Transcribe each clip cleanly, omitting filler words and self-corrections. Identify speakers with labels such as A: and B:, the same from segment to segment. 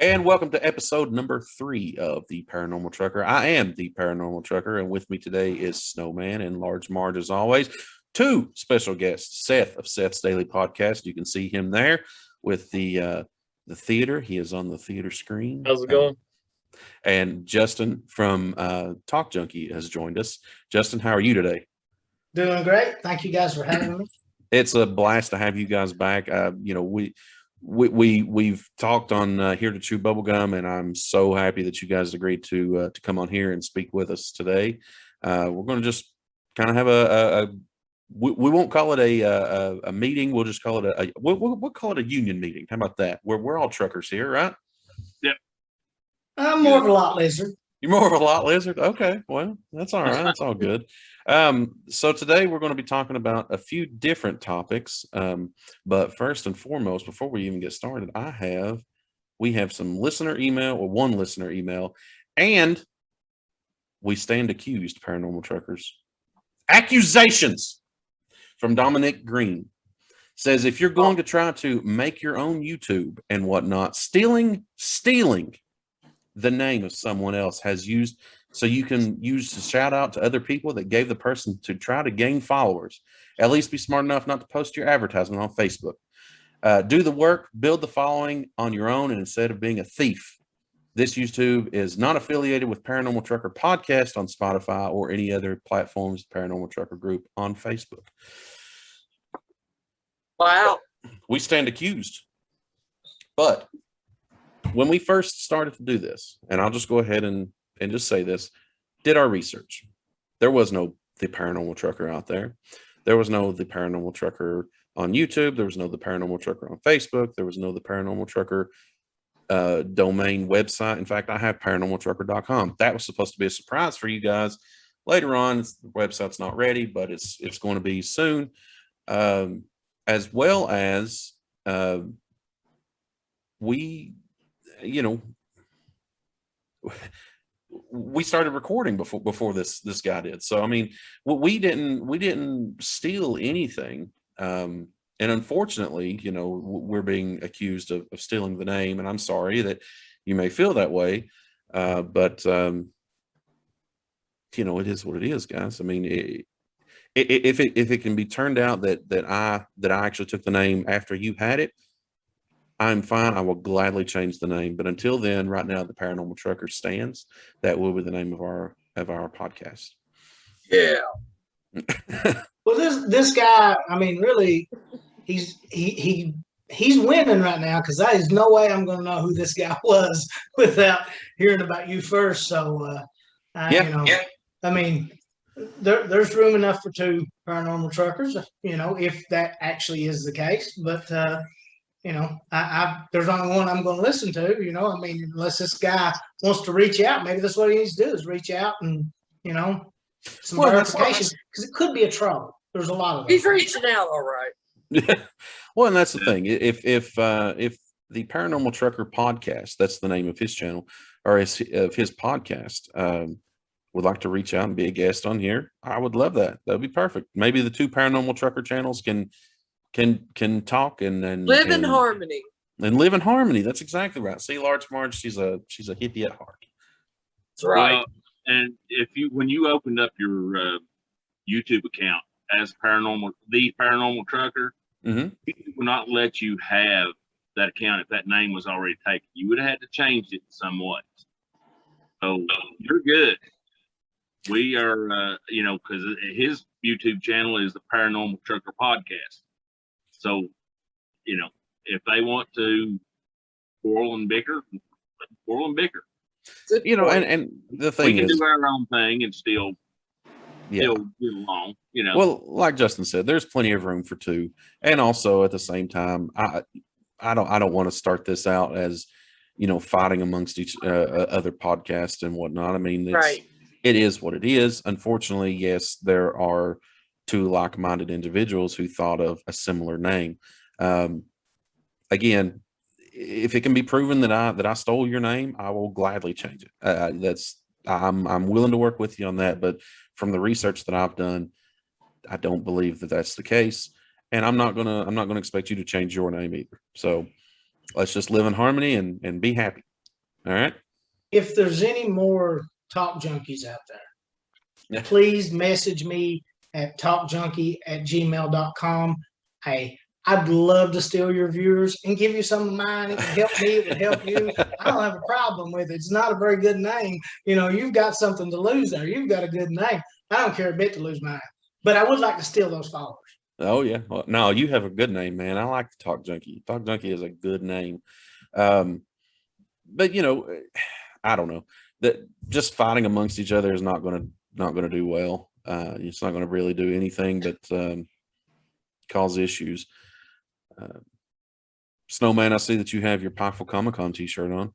A: And welcome to episode number 3 of the Paranormal Trucker. I am the Paranormal Trucker, and with me today is Snowman and Large Marge, as always. 2 special guests, Seth of Seth's Daily Podcast. You can see him there with the theater. He is on the theater screen.
B: How's it going?
A: And Justin from Talk Junkie has joined us. Justin, how are you today?
C: Doing great. Thank you guys for having me.
A: It's a blast to have you guys back. We've talked on Here to Chew Bubblegum, and I'm so happy that you guys agreed to come on here and speak with us today. We're going to just kind of have we won't call it a meeting. We'll just call it we'll call it a union meeting. How about that? We're all truckers here, right?
B: Yep.
C: I'm more of a lot lizard.
A: You're more of a lot lizard? Okay, well, that's all right. That's all good. So today we're going to be talking about a few different topics. But first and foremost, before we even get started, we have some listener email, or one listener email, and we stand accused, Paranormal Truckers. Accusations from Dominic Green. Says, if you're going to try to make your own YouTube and whatnot, stealing the name of someone else has used, so you can use to shout out to other people that gave the person to try to gain followers. At least be smart enough not to post your advertisement on Facebook. Do the work, build the following on your own, and instead of being a thief. This YouTube is not affiliated with Paranormal Trucker Podcast on Spotify or any other platforms, Paranormal Trucker Group on Facebook.
B: Wow.
A: We stand accused. But when we first started to do this, and I'll just go ahead and just say this, did our research. There was no The Paranormal Trucker out there. There was no The Paranormal Trucker on YouTube. There was no The Paranormal Trucker on Facebook. There was no The Paranormal Trucker domain website. In fact, I have paranormaltrucker.com. That was supposed to be a surprise for you guys later on. The website's not ready, but it's going to be soon. As well as we started recording before this guy did. So I mean, we didn't steal anything. And unfortunately, we're being accused of stealing the name, and I'm sorry that you may feel that way. But it is what it is, guys. I mean, if it can be turned out that I actually took the name after you had it, I'm fine. I will gladly change the name. But until then, right now, the Paranormal Trucker stands. That will be the name of our podcast.
B: Yeah.
C: Well, this guy, I mean, really, he's winning right now, because there's no way I'm going to know who this guy was without hearing about you first. So, I mean, there's room enough for 2 paranormal truckers, if that actually is the case. But there's only one I'm going to listen to. I mean, unless this guy wants to reach out, maybe that's what he needs to do, is reach out and some verification, because it could be a troll. There's a lot of them.
B: He's reaching out, all right.
A: Yeah. Well, and that's the thing. If the Paranormal Trucker Podcast, that's the name of his channel, or of his podcast, would like to reach out and be a guest on here, I would love that. That'd be perfect. Maybe the 2 Paranormal Trucker channels can talk and
B: live in harmony.
A: And live in harmony. That's exactly right. See, Large Marge, she's a hippie at heart.
B: That's right.
D: Well, and when you opened up your YouTube account as the Paranormal Trucker,
A: mm-hmm.
D: YouTube will not let you have that account if that name was already taken. You would have had to change it somewhat. So you're good. We are, because his YouTube channel is the Paranormal Trucker Podcast. So, if they want to quarrel and bicker.
A: And the thing
D: we can
A: is,
D: do our own thing and still get along.
A: Well, like Justin said, there's plenty of room for 2, and also at the same time, I don't want to start this out as fighting amongst each other podcasts and whatnot. I mean, It is what it is. Unfortunately, yes, there are 2 like-minded individuals who thought of a similar name. Again, if it can be proven that I stole your name, I will gladly change it. I'm willing to work with you on that. But from the research that I've done, I don't believe that that's the case, and I'm not gonna expect you to change your name either. So let's just live in harmony and be happy. All right.
C: If there's any more Talk Junkies out there,
A: Yeah.
C: please message me at talkjunkie@gmail.com. Hey, I'd love to steal your viewers and give you some of mine. It would help me. It would help you. I don't have a problem with it. It's not a very good name. You've got something to lose there. You've got a good name. I don't care a bit to lose mine. But I would like to steal those followers.
A: Oh yeah. Well, no, you have a good name, man. I like the Talk Junkie. Talk Junkie is a good name. But I don't know that just fighting amongst each other is not going to do well. It's not going to really do anything but cause issues. Snowman, I see that you have your Pikeville Comic-Con t-shirt on.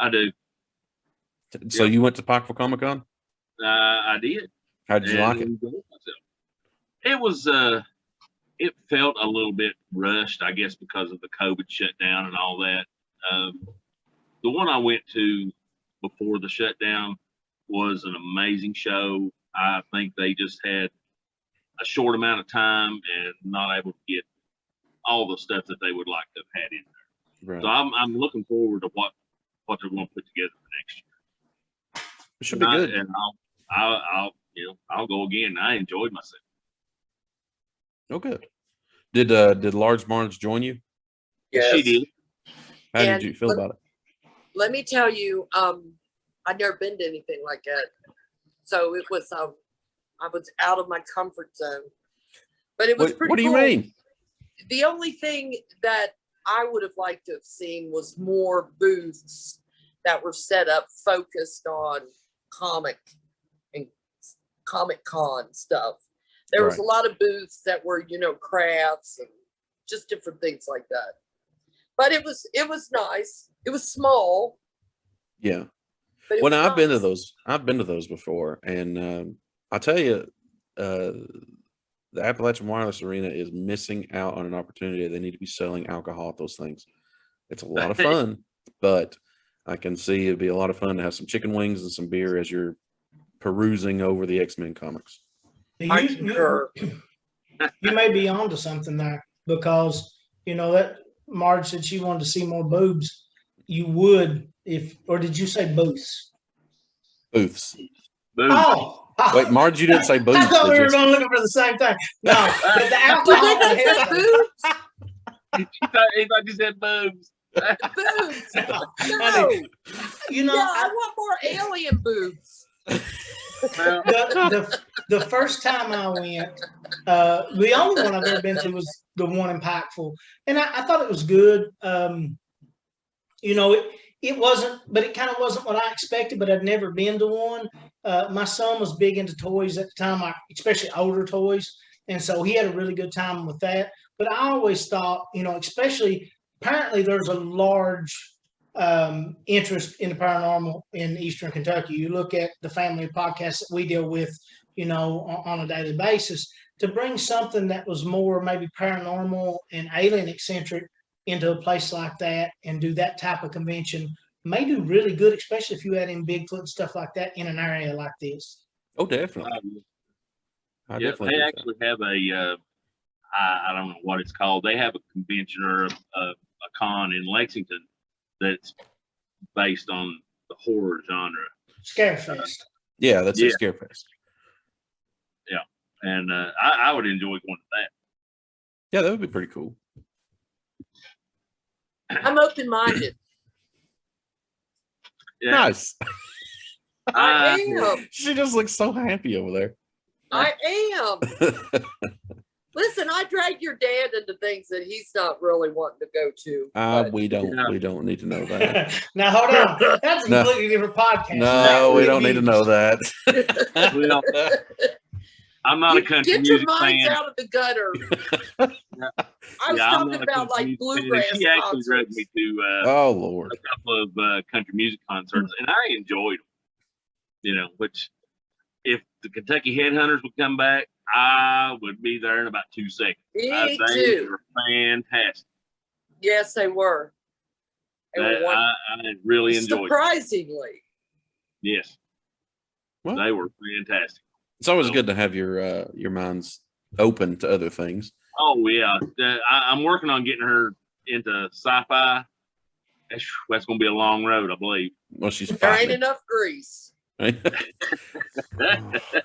D: I do.
A: So you went to Pikeville Comic-Con?
D: I did.
A: How did you like it?
D: It was it felt a little bit rushed, I guess, because of the COVID shutdown and all that. The one I went to before the shutdown was an amazing show. I think they just had a short amount of time and not able to get all the stuff that they would like to have had in there.
A: Right.
D: So I'm looking forward to what they're going to put together for next year.
A: It should be good.
D: And I'll go again. I enjoyed myself.
A: Oh, good. Did Large Barnes join you?
B: Yes.
D: She did.
A: How
B: And
A: did you feel about it?
B: Let me tell you, I'd never been to anything like that. So it was, I was out of my comfort zone. But it was pretty
A: What do you
B: cool.
A: mean?
B: The only thing that I would have liked to have seen was more booths that were set up focused on comic and Comic Con stuff. There was
A: Right.
B: a lot of booths that were, crafts and just different things like that. But it was nice. It was small.
A: Yeah.
B: But it
A: Well,
B: was
A: now, I've been to
B: nice.
A: those. I've been to those before, and I'll tell you, the Appalachian Wireless Arena is missing out on an opportunity. They need to be selling alcohol at those things. It's a lot of fun, but I can see it'd be a lot of fun to have some chicken wings and some beer as you're perusing over the X-Men comics.
B: I concur.
C: You may be onto something there because that Marge said she wanted to see more boobs. You would or did you say booths?
A: Booths.
D: Boom.
C: Oh,
A: Wait, Marge, you didn't say booths.
C: I thought we
A: did
C: were
A: you?
C: going looking for the same thing. No, but the
B: Did
C: alcohol.
B: they say boobs?
D: He thought you said boobs.
B: Boobs.
C: I
B: No.
C: mean,
B: I want more alien boobs.
D: Well,
C: the first time I went, the only one I've ever been to was the one in Pikeville, and I thought it was good. It wasn't, but it kind of wasn't what I expected. But I'd never been to one. My son was big into toys at the time, especially older toys, and so he had a really good time with that. But I always thought, especially apparently there's a large interest in the paranormal in Eastern Kentucky. You look at the family of podcasts that we deal with, on a daily basis, to bring something that was more maybe paranormal and alien eccentric into a place like that and do that type of convention may do really good, especially if you add in Bigfoot and stuff like that in an area like this.
A: Oh, definitely. I
D: yeah,
A: definitely.
D: they
A: think
D: actually have a I don't know what it's called. They have a convention or a con in Lexington that's based on the horror genre.
C: Scarefest.
A: Yeah, that's a
D: Yeah.
A: Scarefest.
D: Yeah, and I would enjoy going to that.
A: Yeah, that would be pretty cool.
B: I'm open-minded.
D: Yeah,
A: Nice.
B: I
D: I-
B: am.
A: She just looks so happy over there.
B: I am. Listen, I drag your dad into things that he's not really wanting to go to. but
A: We don't need to know that.
C: Now hold on, that's a
A: No.
C: completely different podcast.
A: No, we don't need to know that.
D: Well, I'm not a country
B: Get your
D: music
B: minds
D: fan.
B: out of the gutter. I was
D: Yeah, I'm
B: talking
D: not a
B: about
D: country
B: like
D: music fan, and
B: bluegrass
D: She actually dragged
B: concerts.
D: me to
A: Oh Lord.
D: a couple of country music concerts, and I enjoyed them. Which if the Kentucky Headhunters would come back, I would be there in about 2 seconds.
B: Me
D: They
B: too.
D: were fantastic.
B: Yes, they were. They were
D: I really enjoyed them.
B: surprisingly.
D: Yes,
A: Well,
D: they were fantastic.
A: it's always good to have your minds open to other things.
D: Oh yeah, I'm working on getting her into sci-fi, That's going to be a long road, I believe.
A: Well, she's
B: There ain't
A: fighting.
B: enough grease.
A: Oh,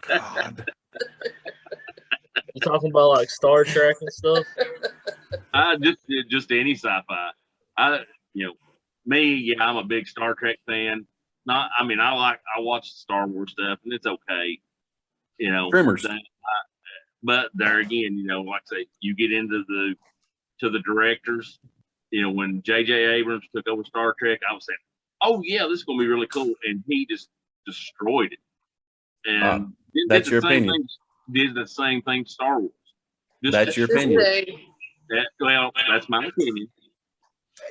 A: God.
E: You talking about like Star Trek and stuff?
D: Just any sci-fi. Me, I'm a big Star Trek fan. I watch Star Wars stuff, and it's okay.
A: Trimmers.
D: But there again, like I say, you get into the directors. When J.J. Abrams took over Star Trek, I was saying, "Oh yeah, this is gonna be really cool," and he just destroyed it. And
A: that's your opinion.
D: Did the same thing to Star Wars.
A: That's your opinion.
D: Well, that's my opinion.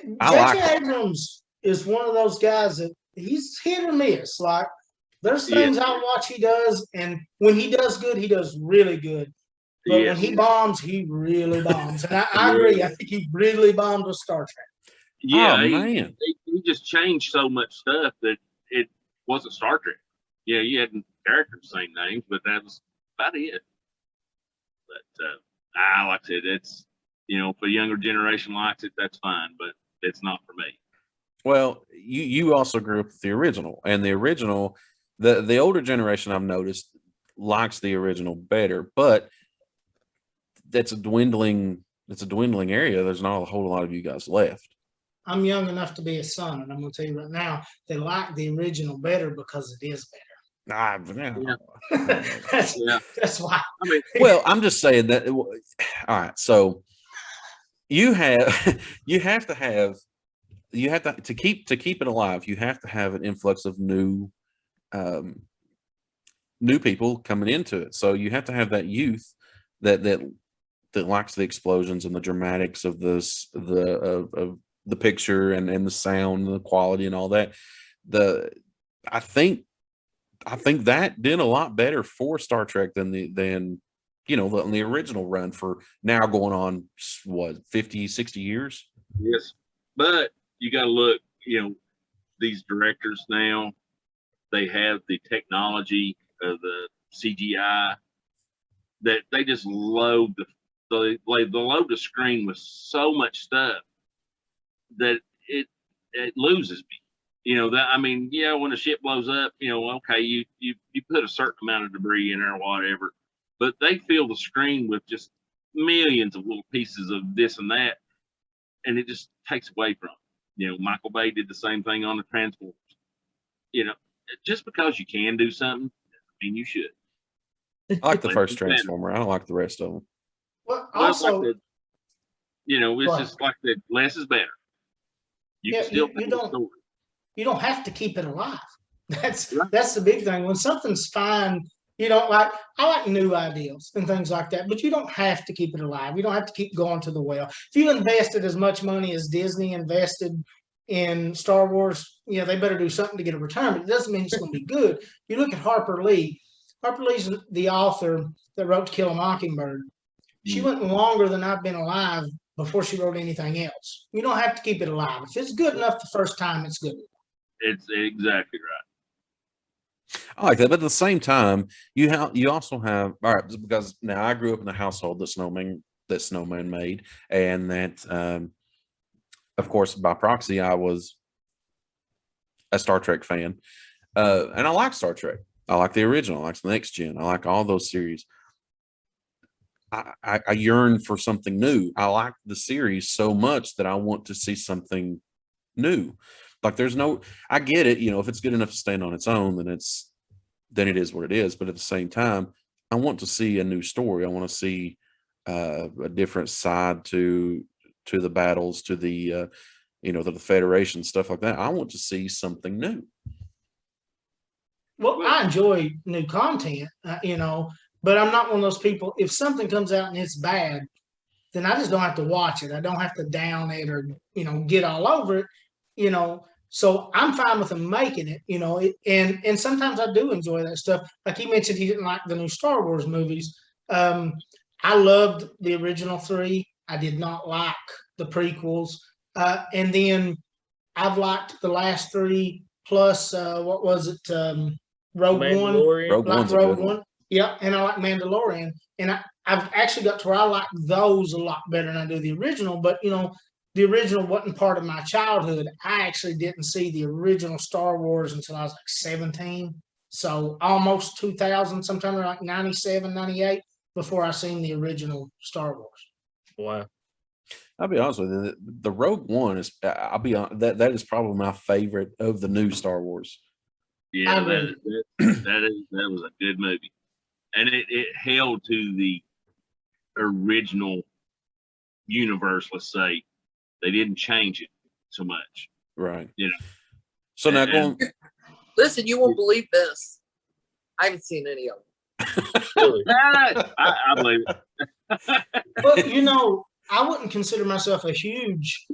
C: J.J. Abrams is one of those guys that he's hit or miss. Like there's things I watch he does, and when he does good, he does really good. But when he bombs, he really bombs. And I agree. I think he really bombed with Star Trek.
D: Yeah,
A: man.
D: He just changed so much stuff that it wasn't Star Trek. Yeah, you had characters same names, but that was about it. But like I said, it's if a younger generation likes it, that's fine. But it's not for me.
A: Well, you also grew up with the original, and the original, the older generation I've noticed likes the original better, but that's a dwindling area. There's not a whole lot of you guys left.
C: I'm young enough to be a son, and I'm going to tell you right now, they like the original better because it is better. That's why.
A: Well, I'm just saying that. All right, so you have to keep it alive. You have to have an influx of new people coming into it. So you have to have that youth that likes the explosions and the dramatics of this of the picture and the sound and the quality and all that. I think that did a lot better for Star Trek than the original run for now going on what 50, 60 years.
D: Yes, but you got to look. These directors now, they have the technology of the CGI that they just load the load screen with so much stuff that it loses me. When a ship blows up, okay, you put a certain amount of debris in there or whatever, but they fill the screen with just millions of little pieces of this and that, and it just takes away from it. Michael Bay did the same thing on the Transformers. Just because you can do something, doesn't mean you should.
A: I like the first Transformer. I don't like the rest of them.
C: Well, also,
D: it's just like the less is better. You
C: don't have to keep it alive. That's the big thing. When something's fine, I like new ideas and things like that, but you don't have to keep it alive. You don't have to keep going to the well. If you invested as much money as Disney invested in Star Wars, they better do something to get a return, but it doesn't mean it's going to be good. You look at Harper Lee. Harper Lee's the author that wrote To Kill a Mockingbird. She went longer than I've been alive before she wrote anything else. You don't have to keep it alive. If it's good enough the first time, it's good.
D: It's exactly right.
A: I like that, but at the same time, you also have because now I grew up in a household that Snowman made, and that of course by proxy I was a Star Trek fan, and I like Star Trek. I like the original. I like the Next Gen. I like all those series. I yearn for something new. I like the series so much that I want to see something new. Like I get it. If it's good enough to stand on its own, then it is what it is. But at the same time, I want to see a new story. I want to see a different side to the battles, to the to the Federation, stuff like that. I want to see something new.
C: Well, I enjoy new content, but I'm not one of those people. If something comes out and it's bad, then I just don't have to watch it. I don't have to down it or, get all over it, So I'm fine with them making it, and sometimes I do enjoy that stuff. Like he mentioned, he didn't like the new Star Wars movies. I loved the original 3. I did not like the prequels. And then I've liked the last 3 plus, what was it? Rogue One. Rogue One. Yeah, and I like Mandalorian. And I've actually got to where I like those a lot better than I do the original. But, the original wasn't part of my childhood. I actually didn't see the original Star Wars until I was like 17. So almost 2000, sometime like 97, 98, before I seen the original Star Wars.
E: Wow.
A: I'll be honest with you. The Rogue One is. I'll be honest. That is probably my favorite of the new Star Wars.
D: Yeah,
C: agree.
D: that was a good movie, and it held to the original universe. Let's say they didn't change it so much.
A: Right.
D: You know.
A: So now
D: And-
A: going.
B: Listen, you won't believe this. I haven't seen any of them.
E: Really?
D: I believe it.
C: But you know, I wouldn't consider myself a huge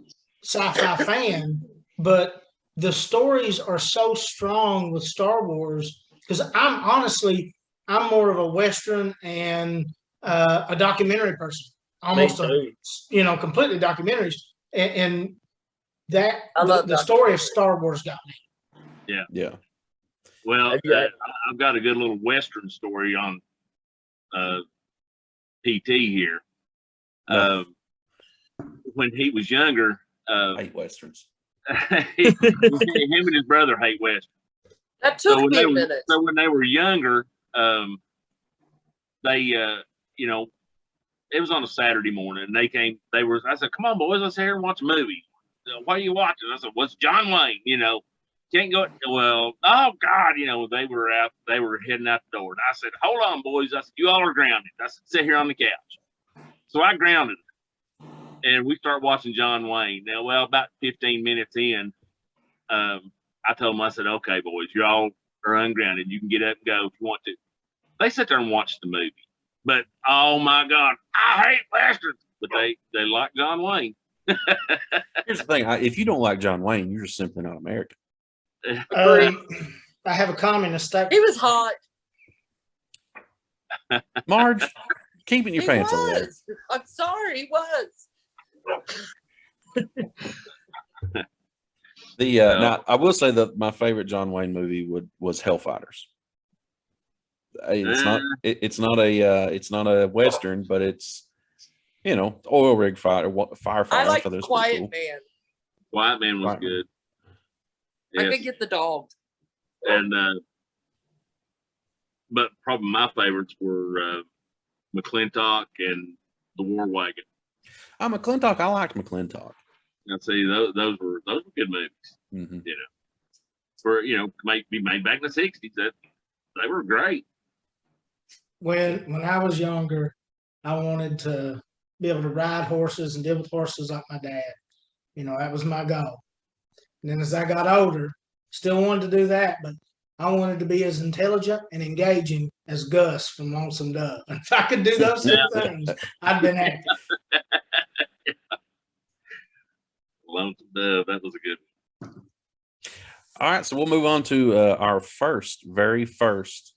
C: sci-fi fan, but the stories are so strong with Star Wars because I'm more of a Western and a documentary person, almost
E: Me too.
C: completely documentaries, and that
B: I love
C: the story of Star Wars got me.
A: Yeah.
D: Well,
E: Have you-
D: I've got a good little Western story on PT here. When he was younger,
A: I hate westerns.
D: him and his brother hate Western.
B: That took
D: when
B: me
D: they
B: a
D: were-
B: minute.
D: So when they were younger, they, it was on a Saturday morning, and I said, "Come on, boys, let's sit here and watch a movie." What are you watching? I said, "What's John Wayne?" Can't go. Well, oh God, they were heading out the door, and I said, "Hold on, boys." I said, "You all are grounded." I said, "Sit here on the couch." So I grounded them, and we start watching John Wayne. Now, about 15 minutes in, I told them, I said, "Okay, boys, you all are ungrounded. You can get up and go if you want to." They sit there and watch the movie, but oh my God, I hate westerns. But they like John Wayne.
A: Here's the thing: if you don't like John Wayne, you're just simply not American.
C: I have a communist state.
B: He was hot.
A: Marge, keeping your
B: He
A: pants on.
B: was. I'm sorry, he was.
A: Now I will say that my favorite John Wayne movie was Hellfighters. It's not. It's not a western, but it's oil rig firefighter.
B: I like
A: thought that was pretty
B: Quiet
A: cool.
B: Man.
D: White Man was
A: White Man.
D: good.
B: I
D: Yes.
B: could get the dog.
D: And but probably my favorites were McClintock and the War Wagon.
A: McClintock. I liked McClintock.
D: I see those were good movies.
A: Mm-hmm.
D: For might be made back in the '60s. They were great.
C: When I was younger, I wanted to be able to ride horses and deal with horses like my dad. That was my goal. And then as I got older, still wanted to do that, but I wanted to be as intelligent and engaging as Gus from Lonesome Dove. And if I could do those two things, I'd been happy.
D: Lonesome Dove, that was a good one.
A: All right, so we'll move on to our very first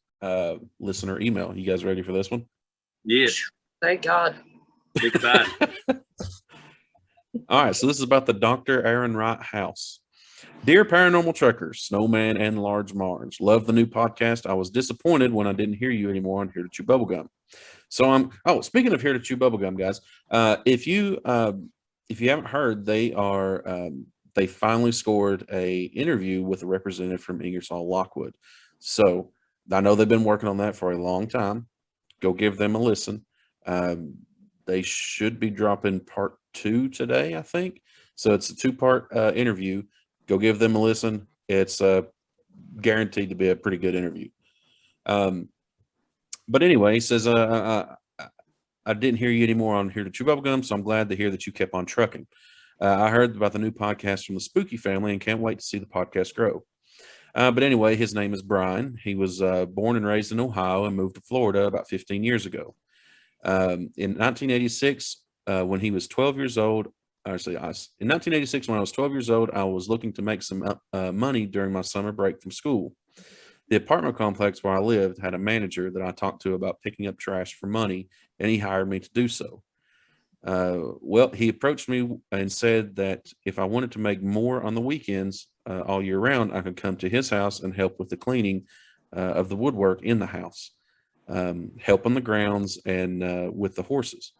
A: listener email. You guys ready for this one?
D: Yes,
B: Thank God.
D: excited.
A: All right, so this is about the Dr. Aaron Wright house. Dear Paranormal Truckers, Snowman, and Large Marge, love the new podcast. I was disappointed when I didn't hear you anymore on Here to Chew Bubblegum. So speaking of Here to Chew Bubblegum, guys, if you haven't heard, they finally scored a interview with a representative from Ingersoll Lockwood. So I know they've been working on that for a long time. Go give them a listen. They should be dropping part 2 today, I think. So it's a 2-part interview. Go give them a listen. It's guaranteed to be a pretty good interview. But anyway, he says, I didn't hear you anymore on Here to Chew Bubblegum, so I'm glad to hear that you kept on trucking. I heard about the new podcast from the Spooky family and can't wait to see the podcast grow. But anyway, his name is Brian. He was born and raised in Ohio and moved to Florida about 15 years ago. In 1986, when he was 12 years old, in 1986, when I was 12 years old, I was looking to make some money during my summer break from school. The apartment complex where I lived had a manager that I talked to about picking up trash for money, and he hired me to do so. He approached me and said that if I wanted to make more on the weekends all year round, I could come to his house and help with the cleaning of the woodwork in the house, help on the grounds and with the horses.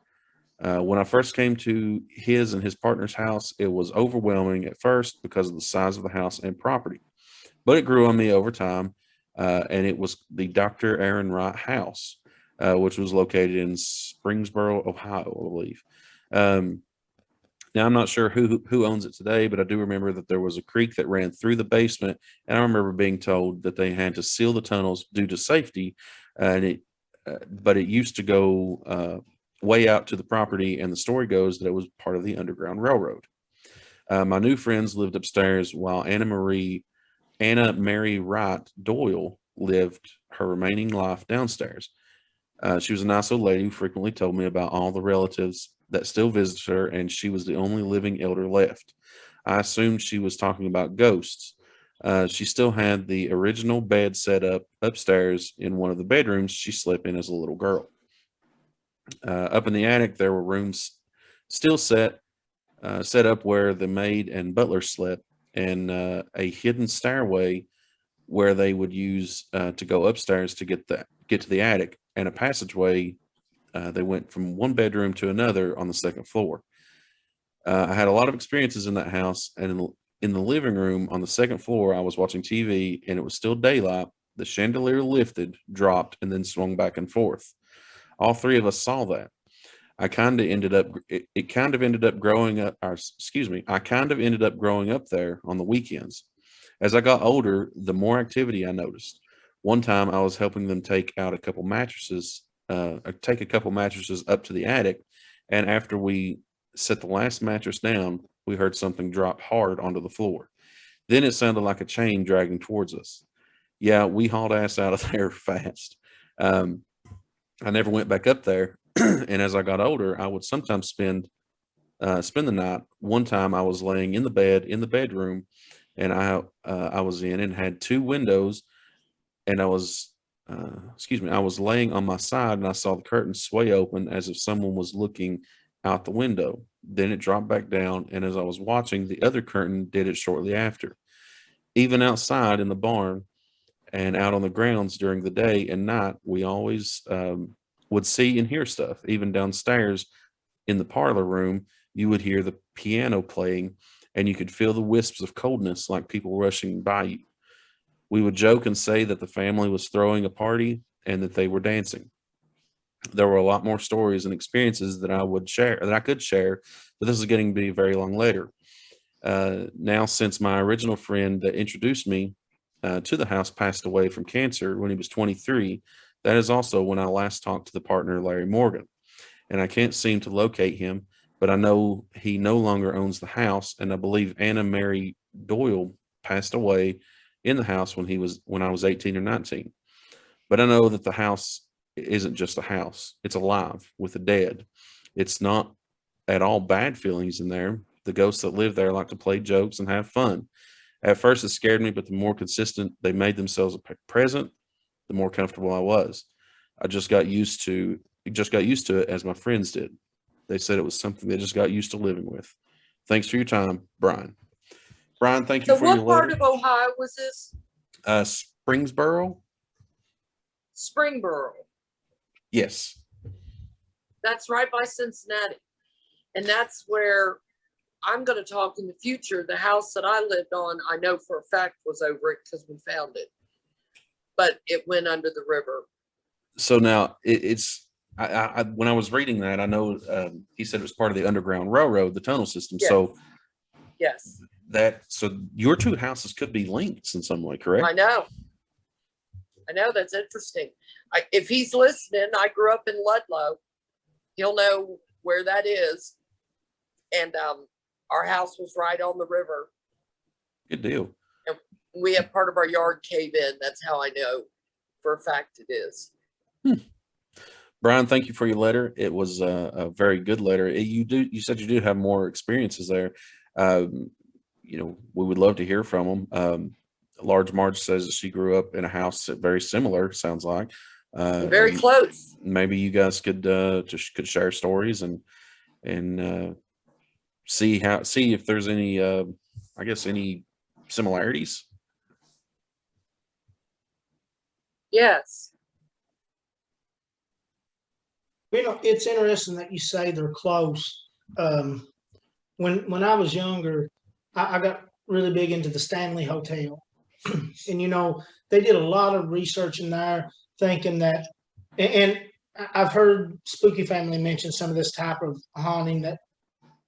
A: When I first came to his and his partner's house, it was overwhelming at first because of the size of the house and property, but it grew on me over time. And it was the Dr. Aaron Wright house, which was located in Springsboro, Ohio, I believe. Um, Now I'm not sure who owns it today, but I do remember that there was a creek that ran through the basement, and I remember being told that they had to seal the tunnels due to safety, and but it used to go way out to the property, and the story goes that it was part of the Underground Railroad. My new friends lived upstairs while Anna Mary Wright Doyle lived her remaining life downstairs. She was a nice old lady who frequently told me about all the relatives that still visit her, and she was the only living elder left. I assumed she was talking about ghosts. She still had the original bed set up upstairs in one of the bedrooms she slept in as a little girl. Up in the attic, there were rooms still set up where the maid and butler slept, and a hidden stairway where they would use to go upstairs to get to the attic, and a passageway. They went from one bedroom to another on the second floor. I had a lot of experiences in that house, and in the living room on the second floor, I was watching TV, and it was still daylight. The chandelier lifted, dropped, and then swung back and forth. All three of us saw that. I kind of ended up. It kind of ended up growing up. Or, excuse me. I kind of ended up growing up there on the weekends. As I got older, the more activity I noticed. One time, I was helping them take a couple mattresses up to the attic, and after we set the last mattress down, we heard something drop hard onto the floor. Then it sounded like a chain dragging towards us. Yeah, we hauled ass out of there fast. Um, I never went back up there, and as I got older, I would sometimes spend the night. One time, I was laying in the bed in the bedroom, and I was in and had two windows, and I was laying on my side, and I saw the curtain sway open as if someone was looking out the window. Then it dropped back down, and as I was watching, the other curtain did it shortly after. Even outside in the barn and out on the grounds during the day and night, we always would see and hear stuff. Even downstairs in the parlor room, you would hear the piano playing, and you could feel the wisps of coldness like people rushing by you. We would joke and say that the family was throwing a party and that they were dancing. There were a lot more stories and experiences that I could share, but this is getting to be a very long later. Now, since my original friend that introduced me to the house passed away from cancer when he was 23, that is also when I last talked to the partner, Larry Morgan, and I can't seem to locate him, but I know he no longer owns the house, and I believe Anna Mary Doyle passed away in the house when I was 18 or 19. But I know that the house isn't just a house. It's alive with the dead. It's not at all bad feelings in there. The ghosts that live there like to play jokes and have fun. At first it scared me, but the more consistent they made themselves present, the more comfortable I was. I just got used to it as my friends did. They said it was something they just got used to living with. Thanks for your time, Brian. Brian, thank you
B: So
A: for your
B: what part
A: letter.
B: of Ohio was this?
A: Springsboro?
B: Springboro.
A: Yes.
B: That's right by Cincinnati. And that's where I'm going to talk in the future. The house that I lived on, I know for a fact was over it because we found it. But it went under the river.
A: So now when I was reading that, I know he said it was part of the Underground Railroad, the tunnel system.
B: Yes.
A: So your two houses could be linked in some way, correct?
B: I know. That's interesting. If he's listening, I grew up in Ludlow. He'll know where that is. And our house was right on the river.
A: Good deal.
B: And we have part of our yard cave in. That's how I know for a fact it is.
A: Brian, thank you for your letter. It was a very good letter. You said you do have more experiences there. We would love to hear from them. Large Marge says that she grew up in a house very similar, sounds like.
B: Very close.
A: Maybe you guys could share stories and see if there's any any similarities.
B: Yes.
C: It's interesting that you say they're close. When I was younger, I got really big into the Stanley Hotel. And, they did a lot of research in there thinking that, and I've heard Spooky Family mention some of this type of haunting, that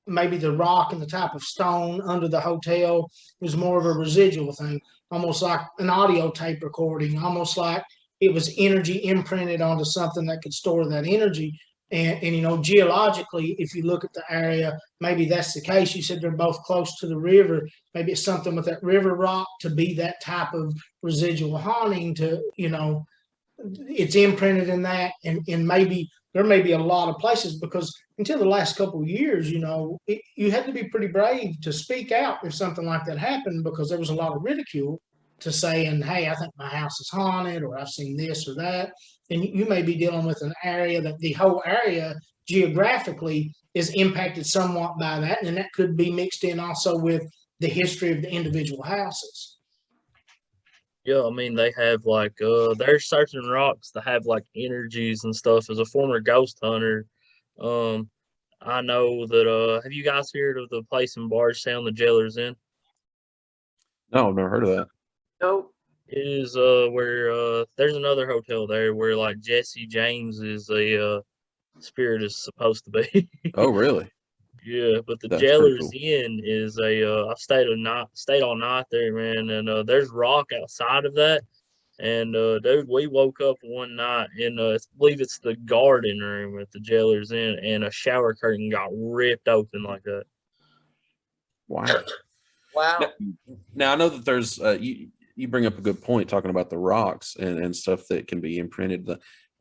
C: maybe the rock and the type of stone under the hotel was more of a residual thing, almost like an audio tape recording, almost like it was energy imprinted onto something that could store that energy. And geologically, if you look at the area, maybe that's the case. You said they're both close to the river. Maybe it's something with that river rock to be that type of residual haunting it's imprinted in that. And maybe there may be a lot of places, because until the last couple of years, you had to be pretty brave to speak out if something like that happened, because there was a lot of ridicule to saying, hey, I think my house is haunted, or I've seen this or that. And you may be dealing with an area that the whole area geographically is impacted somewhat by that. And that could be mixed in also with the history of the individual houses.
E: Yeah, I mean, they have there's certain rocks that have energies and stuff. As a former ghost hunter, I know that, have you guys heard of the place in Bardstown, the Jailer's Inn?
A: No, I've never heard of that.
B: Nope.
E: It is where there's another hotel there where Jesse James is a spirit is supposed to be.
A: Oh, really?
E: Yeah, but the
A: That's pretty
E: Jailer's
A: cool.
E: Inn is I stayed all night there, man, and there's rock outside of that. And dude, we woke up one night in I believe it's the garden room at the Jailer's Inn, and a shower curtain got ripped open like that.
A: Wow.
B: Wow.
A: Now I know that there's you bring up a good point talking about the rocks and stuff that can be imprinted.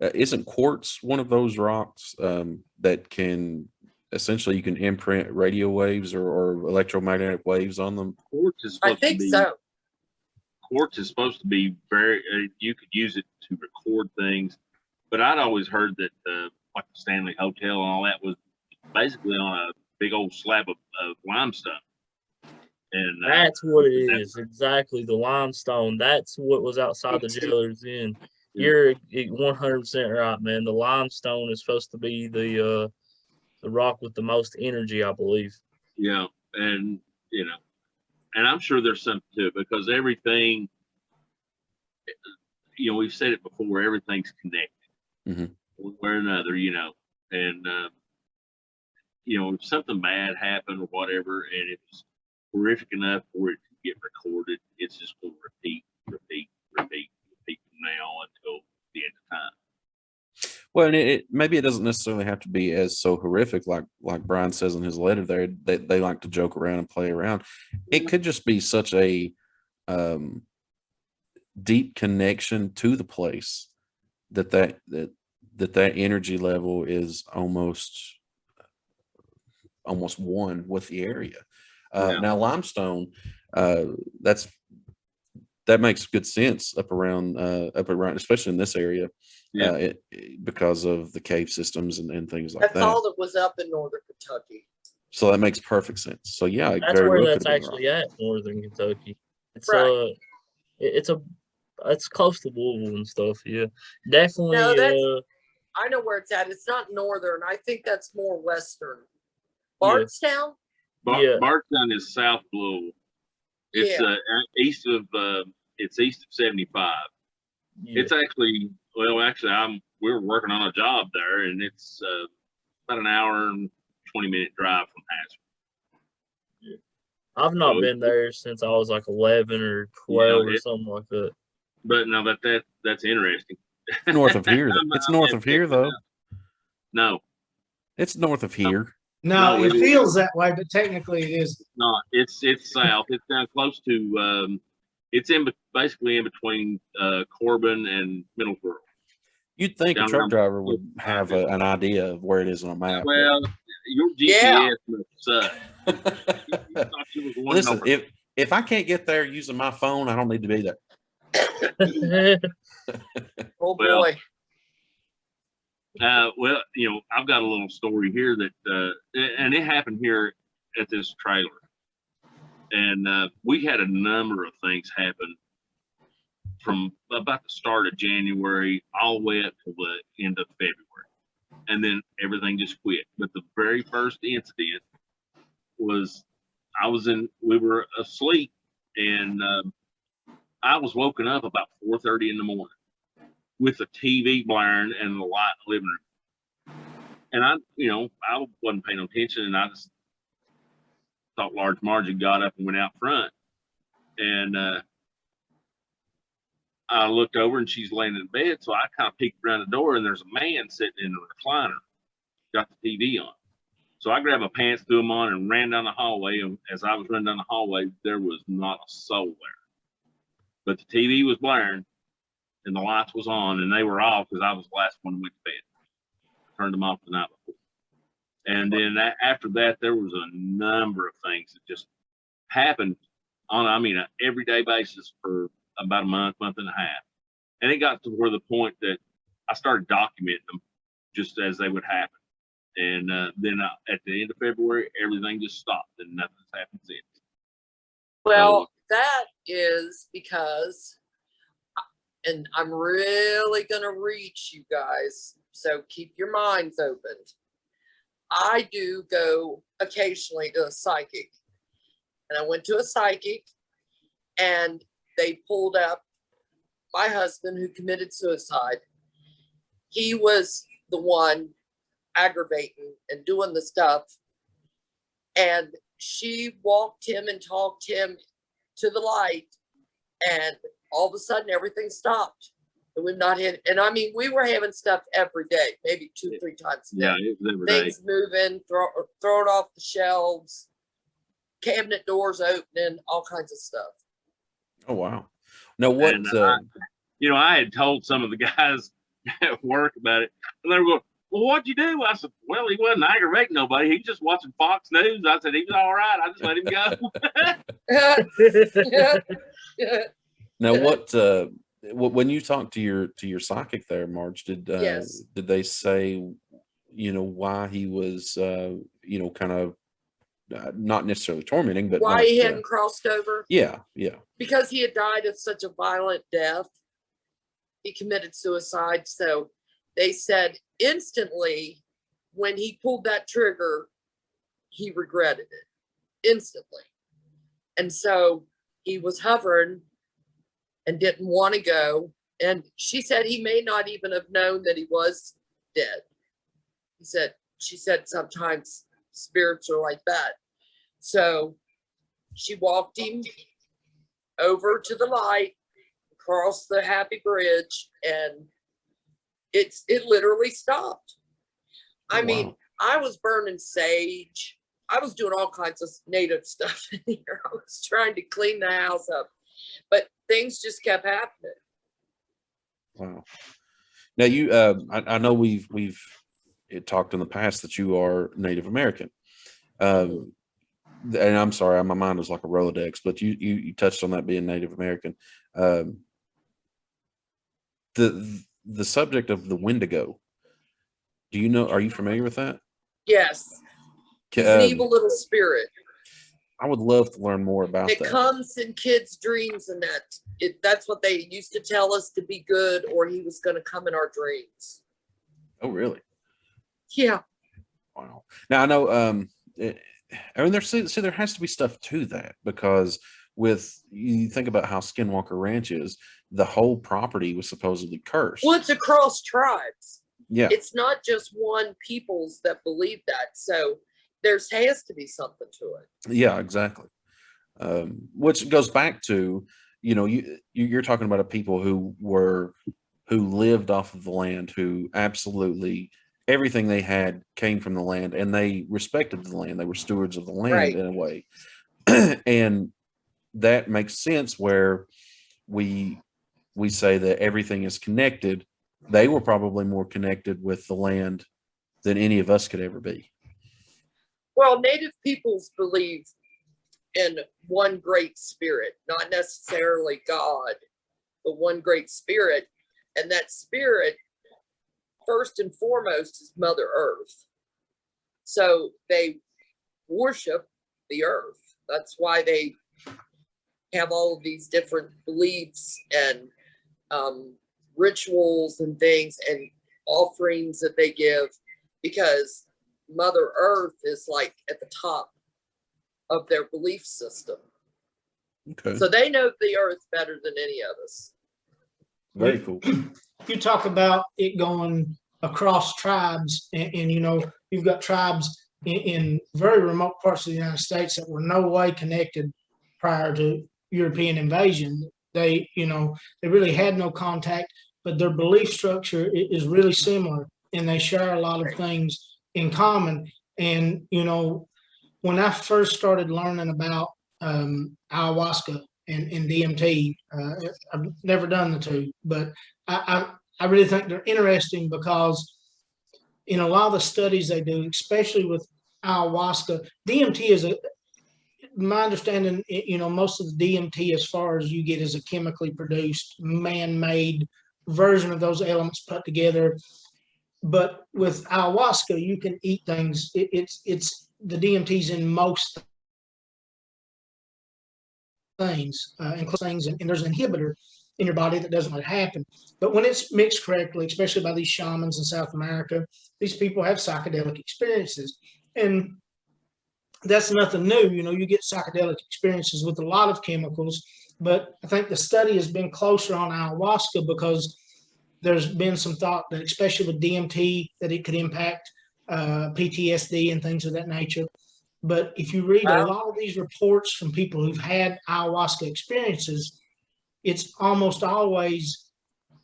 A: Isn't quartz one of those rocks that can essentially you can imprint radio waves or electromagnetic waves on them?
D: Quartz is
B: I
D: supposed to
B: think
D: be
B: so.
D: quartz is supposed to be very. You could use it to record things, but I'd always heard that like the Stanley Hotel and all that was basically on a big old slab of limestone. And
E: That's what it is. Exactly, the limestone. That's what was outside the Jailer's Inn. You're 100% right, man. The limestone is supposed to be the rock with the most energy, I believe.
D: Yeah, and and I'm sure there's something to it, because everything, we've said it before, everything's connected one way or another, and if something bad happened or whatever, and it's horrific enough for it to get recorded, it's just going to repeat from now until the end of time.
A: Well, and maybe it doesn't necessarily have to be as so horrific, like Brian says in his letter there. They like to joke around and play around. It could just be such a deep connection to the place that energy level is almost one with the area. Now limestone, that makes good sense up around, especially in this area. Because of the cave systems and things like that.
B: That's all that was up in northern Kentucky.
A: So that makes perfect sense. So yeah,
E: that's
A: very
E: where
A: well
E: that's actually at, northern Kentucky. It's
B: Right.
E: It's close to Louisville and stuff. Yeah, definitely.
B: No, I know where it's at. It's not northern. I think that's more western. Bardstown?
E: Yeah.
D: Bardstown is south Louisville. It's east of 75.
E: Yeah.
D: It's actually we're working on a job there, and it's about an hour and 20-minute drive from Hazard.
E: I've not been there since I was 11 or 12 or something like that.
D: But no, that's interesting.
A: North of here, it's north of here though.
D: No,
A: it's north of here.
C: No, it feels that way, but technically it is
D: not. It's south. It's down close to. It's basically in between Corbin and Middlesboro.
A: You'd think a truck driver would have an idea of where it is on a map.
D: Well, your GPS must suck.
A: Listen, if I can't get there using my phone, I don't need to be there.
B: Oh boy.
D: Well, I've got a little story here that, and it happened here at this trailer. And we had a number of things happen from about the start of January all the way up to the end of February. and then everything just quit. But the very first incident was we were asleep, and I was woken up about 4:30 in the morning with the TV blaring and the light in the living room. And I wasn't paying attention, and I just thought Large Margie got up and went out front. And I looked over, and she's laying in bed. So I kind of peeked around the door, and there's a man sitting in a recliner, got the TV on. So I grabbed my pants, threw them on, and ran down the hallway. And as I was running down the hallway, there was not a soul there. But the TV was blaring, and the lights was on, and they were off because I was the last one to went to bed. I turned them off the night before. And then after that, there was a number of things that just happened on, an everyday basis for about a month and a half. And it got to where the point that I started documenting them just as they would happen. And then at the end of February, everything just stopped, and nothing's happened since.
B: Well, that is because, and I'm really going to reach you guys, so keep your minds open. I do go occasionally to a psychic, and I went to a psychic, and they pulled up my husband who committed suicide. He was the one aggravating and doing the stuff, and she walked him and talked him to the light, and all of a sudden everything stopped, and we've not had, and we were having stuff every day, maybe 2-3 times a day.
D: Yeah, it was every day.
B: Things moving, thrown off the shelves, cabinet doors opening, all kinds of stuff.
A: Oh wow! Now what?
D: And, I had told some of the guys at work about it, and they were going, "Well, what'd you do?" I said, "Well, he wasn't aggravating nobody. He was just watching Fox News." I said, "He was all right. I just let him go."
A: Now what? When you talked to your psychic there, Marge, did
B: Yes.
A: did they say, why he was, kind of not necessarily tormenting, but
B: Why he hadn't crossed over?
A: Yeah.
B: Because he had died of such a violent death. He committed suicide. So they said instantly when he pulled that trigger, he regretted it instantly. And so he was hovering and didn't want to go. And she said he may not even have known that he was dead. She said sometimes spirits are like that. So she walked him over to the light, across the Happy Bridge, and it literally stopped.
A: Wow.
B: I was burning sage. I was doing all kinds of native stuff in here. I was trying to clean the house up, but things just kept happening.
A: Wow. Now you, I know we've talked in the past that you are Native American. And I'm sorry, my mind was like a Rolodex, but you touched on that being Native American. The subject of the Windigo. Are you familiar with that?
B: Yes. He's an evil little spirit.
A: I would love to learn more about that.
B: It comes in kids' dreams, and that's what they used to tell us to be good, or he was going to come in our dreams.
A: Oh, really?
B: Yeah.
A: Wow. Now I know. There has to be stuff to that, because you think about how Skinwalker Ranch is, the whole property was supposedly cursed.
B: Well, it's across tribes.
A: Yeah.
B: It's not just one peoples that believe that. So there has to be something to it.
A: Yeah, exactly. Which goes back to, you're talking about a people who lived off of the land, who absolutely everything they had came from the land, and they respected the land. They were stewards of the land, right, in a way. And that makes sense where we say that everything is connected. They were probably more connected with the land than any of us could ever be.
B: Well, Native peoples believe in one great spirit, not necessarily God, but one great spirit. And that spirit, first and foremost, is Mother Earth. So they worship the earth. That's why they have all of these different beliefs and rituals and things and offerings that they give. because Mother Earth is like at the top of their belief system.
A: Okay.
B: So they know the earth better than any of us.
A: Very cool.
C: You talk about it going across tribes, and you know, you've got tribes in very remote parts of the United States that were no way connected prior to European invasion. They, you know, they really had no contact, but their belief structure is really similar, and they share a lot of things in common. And, you know, when I first started learning about ayahuasca and DMT, I've never done the two, but I really think they're interesting because in a lot of the studies they do, especially with ayahuasca, DMT is my understanding, you know, most of the DMT as far as you get is a chemically produced, man-made version of those elements put together. But with ayahuasca, you can eat things. It's the DMT's in most things, including things, and there's an inhibitor in your body that doesn't let it happen. But when it's mixed correctly, especially by these shamans in South America, these people have psychedelic experiences. And that's nothing new. You know, you get psychedelic experiences with a lot of chemicals, but I think the study has been closer on ayahuasca because there's been some thought that, especially with DMT, that it could impact PTSD and things of that nature. But if you read a lot of these reports from people who've had ayahuasca experiences, it's almost always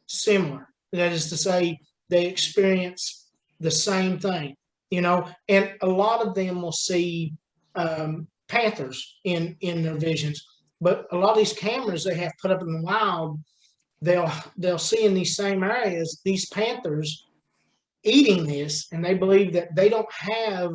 C: similar. That is to say, they experience the same thing, you know, and a lot of them will see panthers in their visions. But a lot of these cameras they have put up in the wild, they'll see in these same areas these panthers eating this, and they believe that they don't have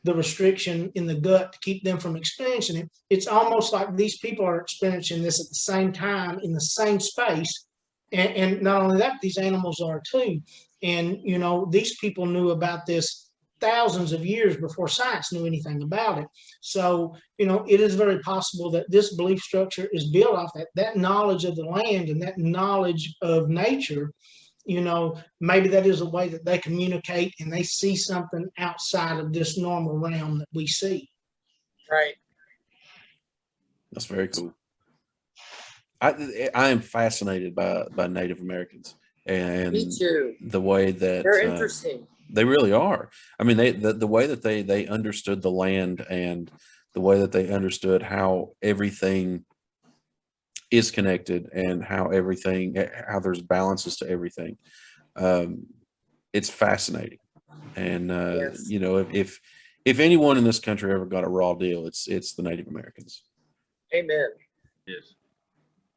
C: the restriction in the gut to keep them from experiencing it. It's almost like these people are experiencing this at the same time in the same space. And not only that, these animals are too. And, you know, these people knew about this thousands of years before science knew anything about it. So, you know, it is very possible that this belief structure is built off that knowledge of the land and that knowledge of nature. You know, maybe that is a way that they communicate and they see something outside of this normal realm that we see.
B: Right.
A: That's very cool. I am fascinated by Native Americans and
B: Me too.
A: the way that
B: They're interesting.
A: They really are. I mean, the way that they understood the land and the way that they understood how everything is connected and how there's balances to everything. It's fascinating. And
B: Yes.
A: you know, if anyone in this country ever got a raw deal, it's the Native Americans.
B: Amen.
D: Yes.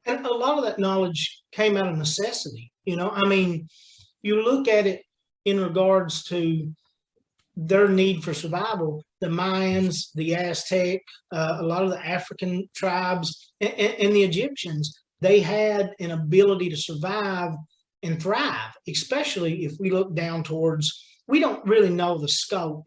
C: And a lot of that knowledge came out of necessity. You know, I mean, you look at it in regards to their need for survival. The Mayans, the Aztec, a lot of the African tribes, and the Egyptians, they had an ability to survive and thrive, especially if we look down towards, we don't really know the scope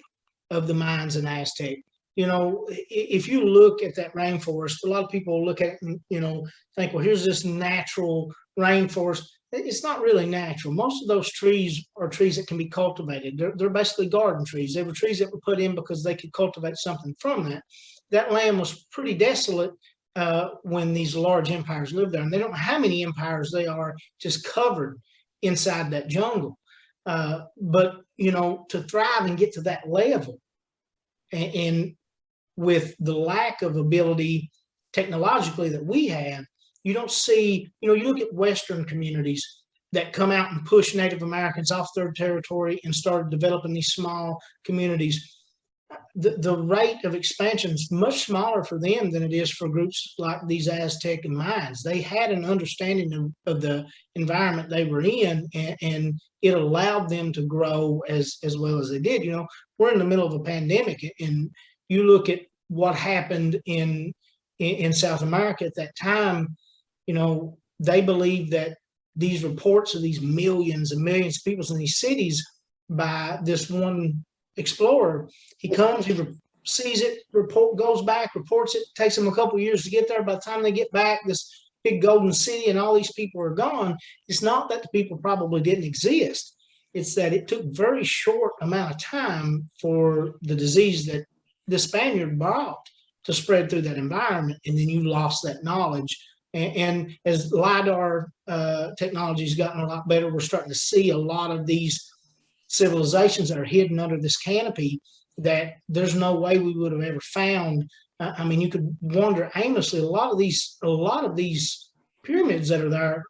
C: of the Mayans and Aztec. You know, if you look at that rainforest, a lot of people look at it and, you know, think, well, here's this natural rainforest. It's not really natural. Most of those trees are trees that can be cultivated. They're basically garden trees. They were trees that were put in because they could cultivate something from that. That land was pretty desolate when these large empires lived there. And they don't know how many empires they are just covered inside that jungle. But, you know, to thrive and get to that level, and with the lack of ability technologically that we have, you don't see, you know, you look at Western communities that come out and push Native Americans off their territory and started developing these small communities. The rate of expansion is much smaller for them than it is for groups like these Aztec and Mayans. They had an understanding of the environment they were in, and it allowed them to grow as well as they did. You know, we're in the middle of a pandemic, and you look at what happened in South America at that time. You know, they believe that these reports of these millions and millions of people in these cities by this one explorer, he comes, he sees it, goes back, reports it, takes them a couple of years to get there. By the time they get back, this big golden city and all these people are gone. It's not that the people probably didn't exist. It's that it took very short amount of time for the disease that the Spaniard brought to spread through that environment, and then you lost that knowledge. And as LIDAR technology has gotten a lot better, we're starting to see a lot of these civilizations that are hidden under this canopy that there's no way we would have ever found. I mean, you could wander aimlessly. A lot of these pyramids that are there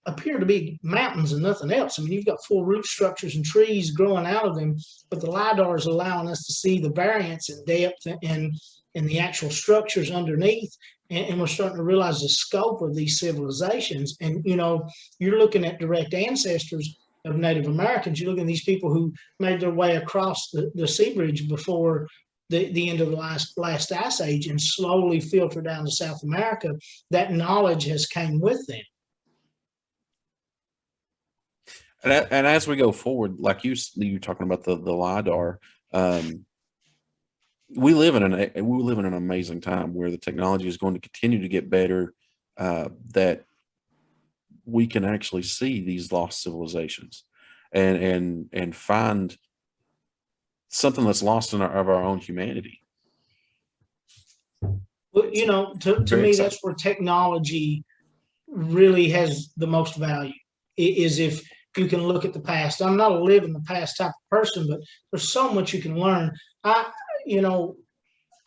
C: appear to be mountains and nothing else. I mean, you've got full root structures and trees growing out of them, but the LIDAR is allowing us to see the variance in depth and the actual structures underneath. And we're starting to realize the scope of these civilizations. And, you know, you're looking at direct ancestors of Native Americans. You're looking at these people who made their way across the sea bridge before the end of the last ice age and slowly filter down to South America. That knowledge has came with them.
A: And as we go forward, like you're talking about the LIDAR, we live in an amazing time where the technology is going to continue to get better, that we can actually see these lost civilizations and find something that's lost in our own humanity.
C: Well, you know, to me, that's where technology really has the most value, is if you can look at the past. I'm not a live in the past type of person, but there's so much you can learn. I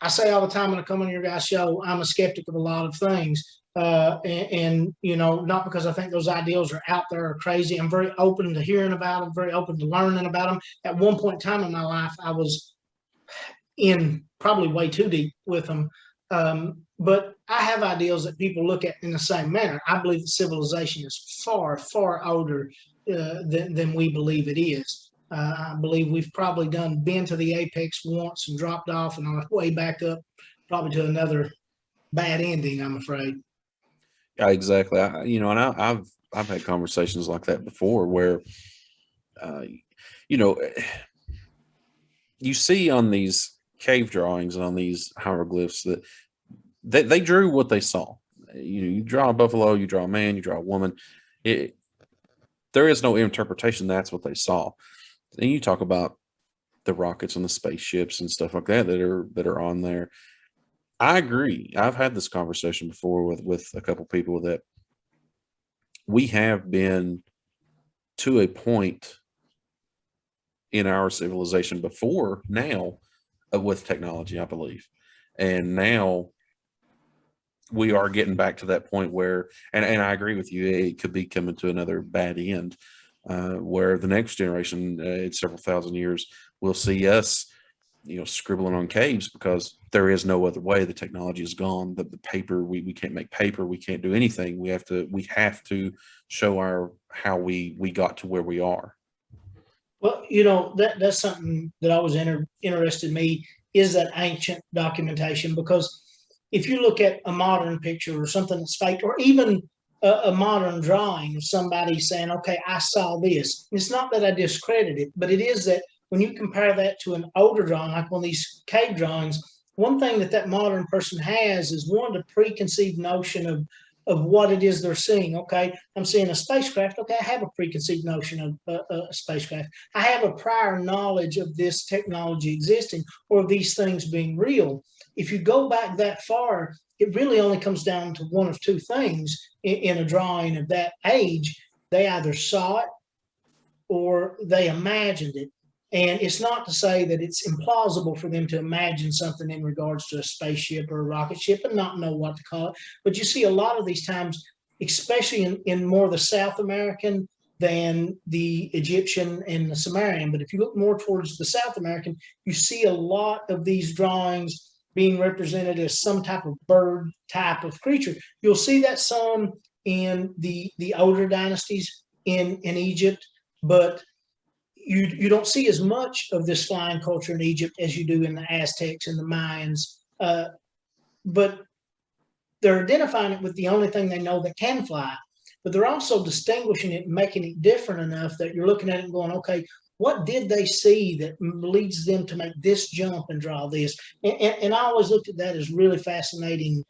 C: say all the time when I come on your guys' show, I'm a skeptic of a lot of things. And you know, not because I think those ideals are out there or crazy. I'm very open to hearing about them, very open to learning about them. At one point in time in my life, I was in probably way too deep with them. But I have ideals that people look at in the same manner. I believe that civilization is far, far older than we believe it is. I believe we've probably been to the apex once and dropped off and on our way back up, probably to another bad ending, I'm afraid.
A: Yeah, exactly. I've had conversations like that before where, you see on these cave drawings and on these hieroglyphs that they drew what they saw. You draw a buffalo, you draw a man, you draw a woman. There is no interpretation. That's what they saw. And you talk about the rockets and the spaceships and stuff like that that are on there. I agree. I've had this conversation before with a couple people that we have been to a point in our civilization before now with technology, I believe. And now we are getting back to that point where, and I agree with you, it could be coming to another bad end, where the next generation, in several thousand years, will see us, scribbling on caves because there is no other way. The technology is gone. The paper, we can't make paper. We can't do anything. We have to show how we got to where we are.
C: Well, that's something that always interested me, is that ancient documentation, because if you look at a modern picture or something that's faked, or even a modern drawing of somebody saying, okay, I saw this. It's not that I discredit it, but it is that when you compare that to an older drawing, like one of these cave drawings, one thing that modern person has is the preconceived notion of what it is they're seeing. Okay, I'm seeing a spacecraft. Okay, I have a preconceived notion of a spacecraft. I have a prior knowledge of this technology existing or these things being real. If you go back that far, it really only comes down to one of two things in a drawing of that age. They either saw it or they imagined it. And it's not to say that it's implausible for them to imagine something in regards to a spaceship or a rocket ship and not know what to call it. But you see a lot of these times, especially in more the South American than the Egyptian and the Sumerian. But if you look more towards the South American, you see a lot of these drawings being represented as some type of bird type of creature. You'll see that some in the older dynasties in Egypt, but you don't see as much of this flying culture in Egypt as you do in the Aztecs and the Mayans. But they're identifying it with the only thing they know that can fly. But they're also distinguishing it and making it different enough that you're looking at it and going, okay, what did they see that leads them to make this jump and draw this? And I always looked at that as really fascinating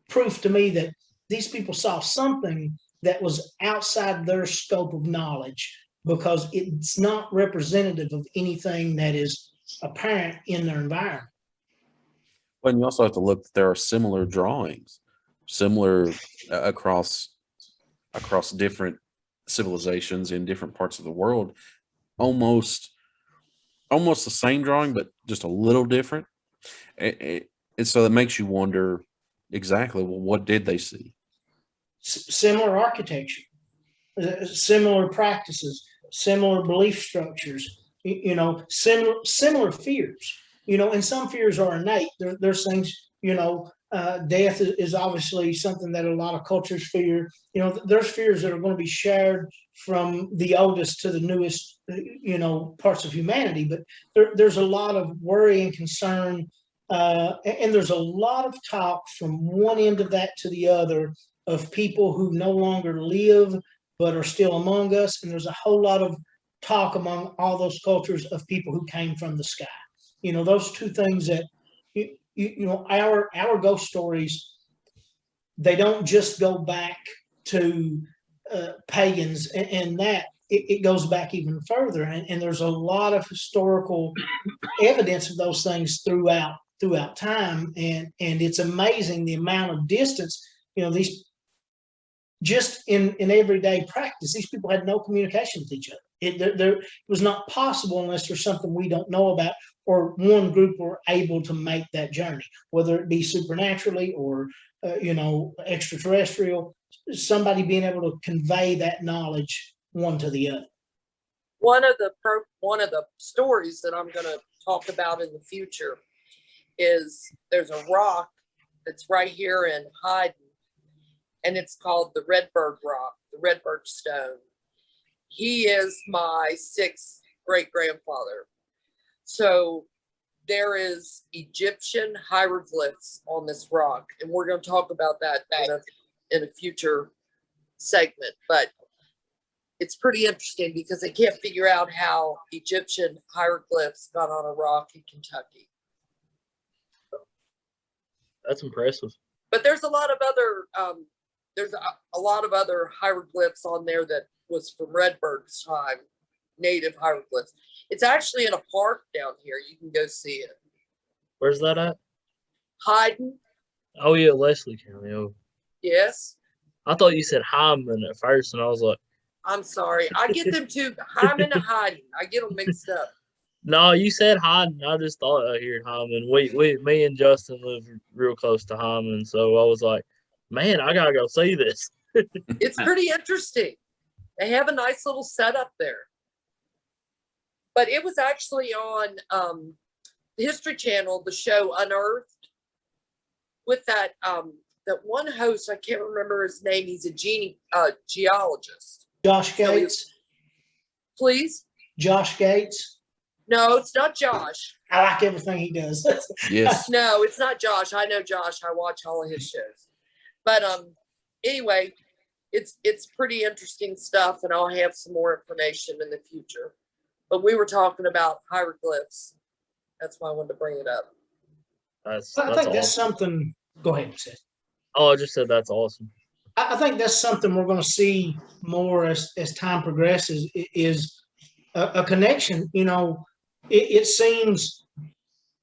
C: proof to me that these people saw something that was outside their scope of knowledge. because it's not representative of anything that is apparent in their environment.
A: Well, and you also have to look that there are similar drawings, similar across different civilizations in different parts of the world, almost the same drawing, but just a little different. And so it makes you wonder exactly, well, what did they see?
C: Similar architecture, similar practices, similar belief structures, similar fears, and some fears are innate. There's things, death is obviously something that a lot of cultures fear. There's fears that are going to be shared from the oldest to the newest, parts of humanity. But there's a lot of worry and concern, and there's a lot of talk from one end of that to the other of people who no longer live but are still among us. And there's a whole lot of talk among all those cultures of people who came from the sky. Those two things that, our ghost stories, they don't just go back to pagans, and that it goes back even further. And there's a lot of historical evidence of those things throughout time. And it's amazing the amount of distance, these just in everyday practice, these people had no communication with each other. It was not possible unless there's something we don't know about, or one group were able to make that journey, whether it be supernaturally or, extraterrestrial, somebody being able to convey that knowledge one to the other.
B: One of the stories that I'm going to talk about in the future is there's a rock that's right here in Hyden, and it's called the Redbird Rock, the Redbird Stone. He is my 6th great-grandfather. So there is Egyptian hieroglyphs on this rock, and we're going to talk about that in a future segment. But it's pretty interesting because they can't figure out how Egyptian hieroglyphs got on a rock in Kentucky.
E: That's impressive.
B: But there's a lot of other hieroglyphs on there that was from Redbird's time, native hieroglyphs. It's actually in a park down here. You can go see it.
E: Where's that at?
B: Hyden.
E: Oh yeah, Leslie County. Oh.
B: Yes.
E: I thought you said Hyman at first, and I was like,
B: I'm sorry. I get them too. Hyman and Hyden. I get them mixed up.
E: No, you said Hyden. I just thought I heard Hyman. Me and Justin live real close to Hyman, so I was like, man, I gotta go see this.
B: It's pretty interesting. They have a nice little setup there. But it was actually on the History Channel, the show Unearthed, with that one host. I can't remember his name. He's a geologist.
C: Josh Gates.
B: Please?
C: Josh Gates.
B: No, it's not Josh.
C: I like everything he does.
A: Yes.
B: No, it's not Josh. I know Josh. I watch all of his shows. But anyway, it's pretty interesting stuff, and I'll have some more information in the future. But we were talking about hieroglyphs. That's why I wanted to bring it up.
C: I think awesome. That's something. Go ahead, Seth.
E: Oh, I just said that's awesome.
C: I think that's something we're going to see more as time progresses, is a connection. It seems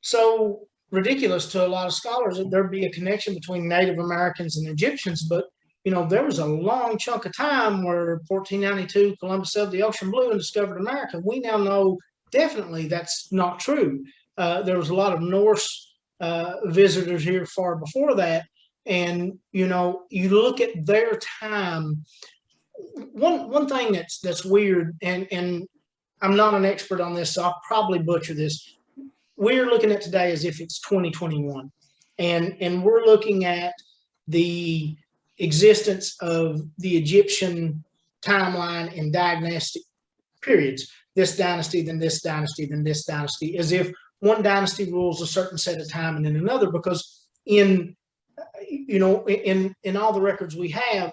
C: so ridiculous to a lot of scholars that there'd be a connection between Native Americans and Egyptians, but there was a long chunk of time where 1492 Columbus sailed the ocean blue and discovered America. We now know definitely that's not true. There was a lot of Norse visitors here far before that. And, you look at their time. One thing that's weird, and I'm not an expert on this, so I'll probably butcher this. We're looking at today as if it's 2021. And we're looking at the existence of the Egyptian timeline and diagnostic periods. This dynasty, then this dynasty, then this dynasty, as if one dynasty rules a certain set of time and then another, because in all the records we have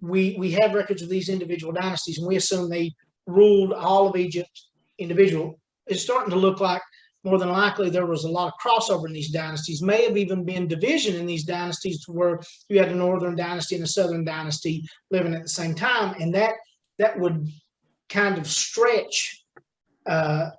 C: records of these individual dynasties, and we assume they ruled all of Egypt individual. It's starting to look like more than likely there was a lot of crossover in these dynasties, may have even been division in these dynasties, to where you had a northern dynasty and a southern dynasty living at the same time. And that would kind of stretch parts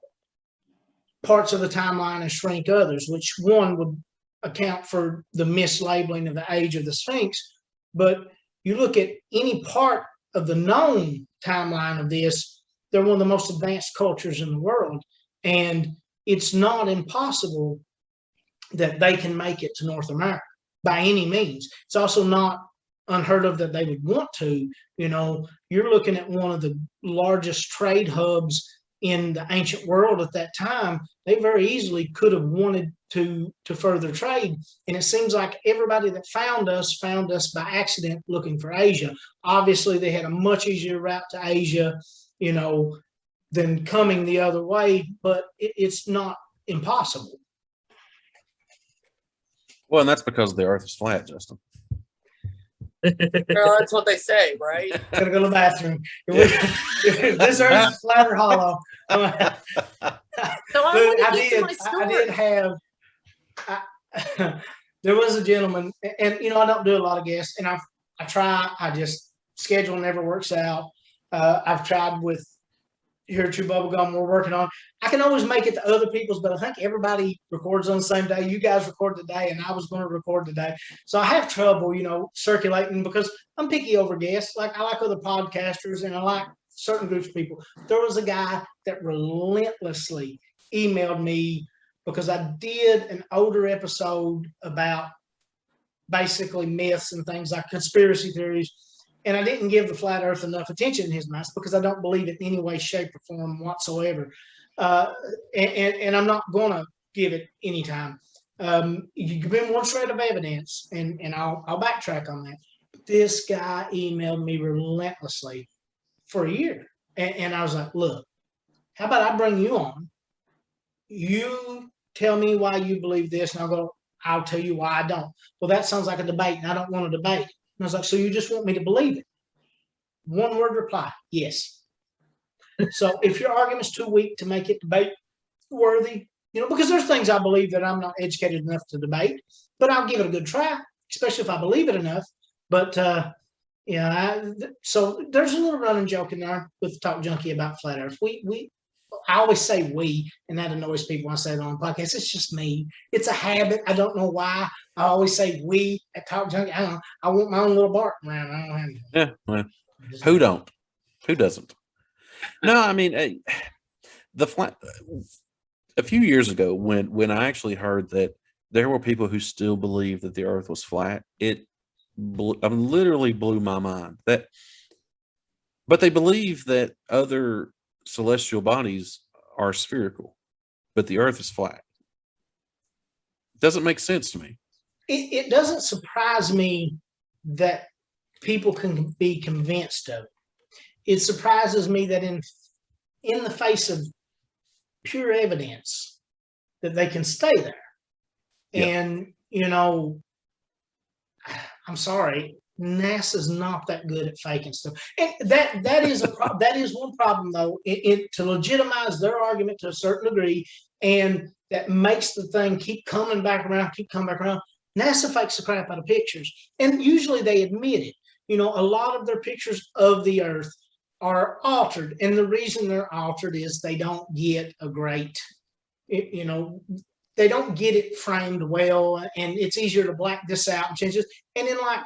C: of the timeline and shrink others, which one would account for the mislabeling of the age of the Sphinx. But you look at any part of the known timeline of this, they're one of the most advanced cultures in the world. And it's not impossible that they can make it to North America by any means. It's also not unheard of that they would want to. You know, you're looking at one of the largest trade hubs in the ancient world at that time. They very easily could have wanted to further trade. And it seems like everybody that found us by accident looking for Asia. Obviously, they had a much easier route to Asia, you know, than coming the other way, but it's not impossible.
A: Well, and that's because the Earth is flat, Justin.
B: Well, that's what they say, right?
C: Gotta go to the bathroom. If this Earth is flat or hollow.
B: So I did
C: have. There was a gentleman, and you know, I don't do a lot of guests, and I just schedule never works out. I've tried with here at Chew Bubblegum, we're working on. I can always make it to other people's, but I think everybody records on the same day. You guys record today, and I was going to record today. So I have trouble, you know, circulating because I'm picky over guests. Like I like other podcasters, and I like certain groups of people. There was a guy that relentlessly emailed me because I did an older episode about basically myths and things like conspiracy theories. And I didn't give the flat earth enough attention in his mind because I don't believe it in any way, shape, or form whatsoever. And I'm not going to give it any time. You give me one shred of evidence, and I'll backtrack on that. This guy emailed me relentlessly for a year. And I was like, look, how about I bring you on? You tell me why you believe this, and I'll tell you why I don't. Well, that sounds like a debate, and I don't want a debate. And I was like, so you just want me to believe it? One word reply, yes. So if your argument's too weak to make it debate worthy, you know, because there's things I believe that I'm not educated enough to debate, but I'll give it a good try, especially if I believe it enough. But so there's a little running joke in there with Talk Junkie about flat earth. I always say we, and that annoys people when I say it on the podcast. It's just me. It's a habit. I don't know why. I always say we at Talk Junkie. I don't know. I want my own little bark around. I don't have to.
A: Yeah, well, who don't? Who doesn't? No, I mean, a few years ago when I actually heard that there were people who still believed that the Earth was flat, literally blew my mind. But they believe that other celestial bodies are spherical, but the Earth is flat. It doesn't make sense to me.
C: It doesn't surprise me that people can be convinced of it. It surprises me that in the face of pure evidence that they can stay there. Yeah. And, you know, I'm sorry, NASA's not that good at faking stuff. And that is one problem, though, to legitimize their argument to a certain degree, and that makes the thing keep coming back around. NASA fakes the crap out of pictures, and usually they admit it. You know, a lot of their pictures of the Earth are altered, and the reason they're altered is they don't get a great, you know, they don't get it framed well, and it's easier to black this out and change this. And then, like,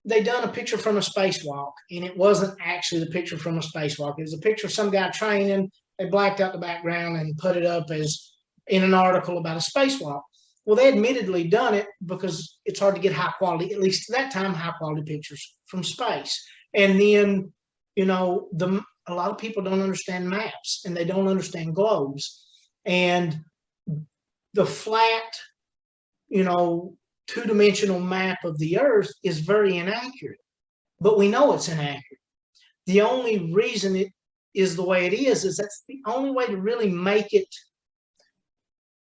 C: they done a picture from a spacewalk, and it wasn't actually the picture from a spacewalk. It was a picture of some guy training. They blacked out the background and put it up as in an article about a spacewalk. Well, they admittedly done it because it's hard to get high quality, at least at that time, high quality pictures from space. And then, you know, a lot of people don't understand maps, and they don't understand globes. And the flat, you know, two-dimensional map of the Earth is very inaccurate, but we know it's inaccurate. The only reason it is the way it is that's the only way to really make it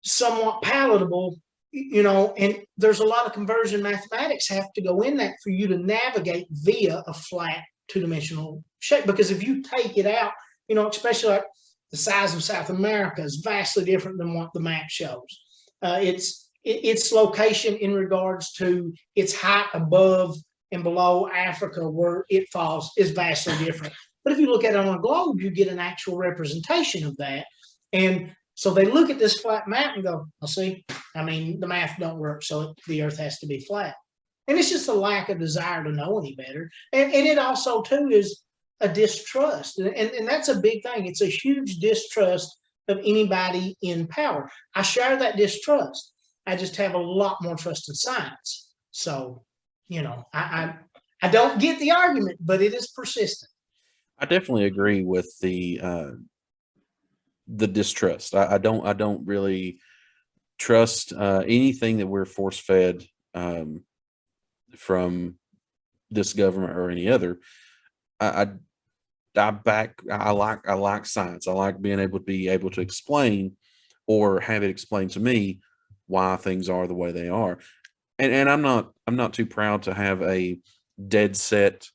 C: somewhat palatable, you know, and there's a lot of conversion mathematics have to go in that for you to navigate via a flat two-dimensional shape. Because if you take it out, you know, especially like the size of South America is vastly different than what the map shows. Its location in regards to its height above and below Africa where it falls is vastly different. But if you look at it on a globe, you get an actual representation of that. And so they look at this flat map and go, "I'll see. I mean, the math don't work, so the Earth has to be flat." And it's just a lack of desire to know any better. And it also, too, is a distrust. And that's a big thing. It's a huge distrust of anybody in power. I share that distrust. I just have a lot more trust in science. So, I don't get the argument, but it is persistent.
A: I definitely agree with the distrust. I don't really trust anything that we're force fed from this government or any other. I like science. I like being able to explain or have it explained to me why things are the way they are. And I'm not too proud to have a dead set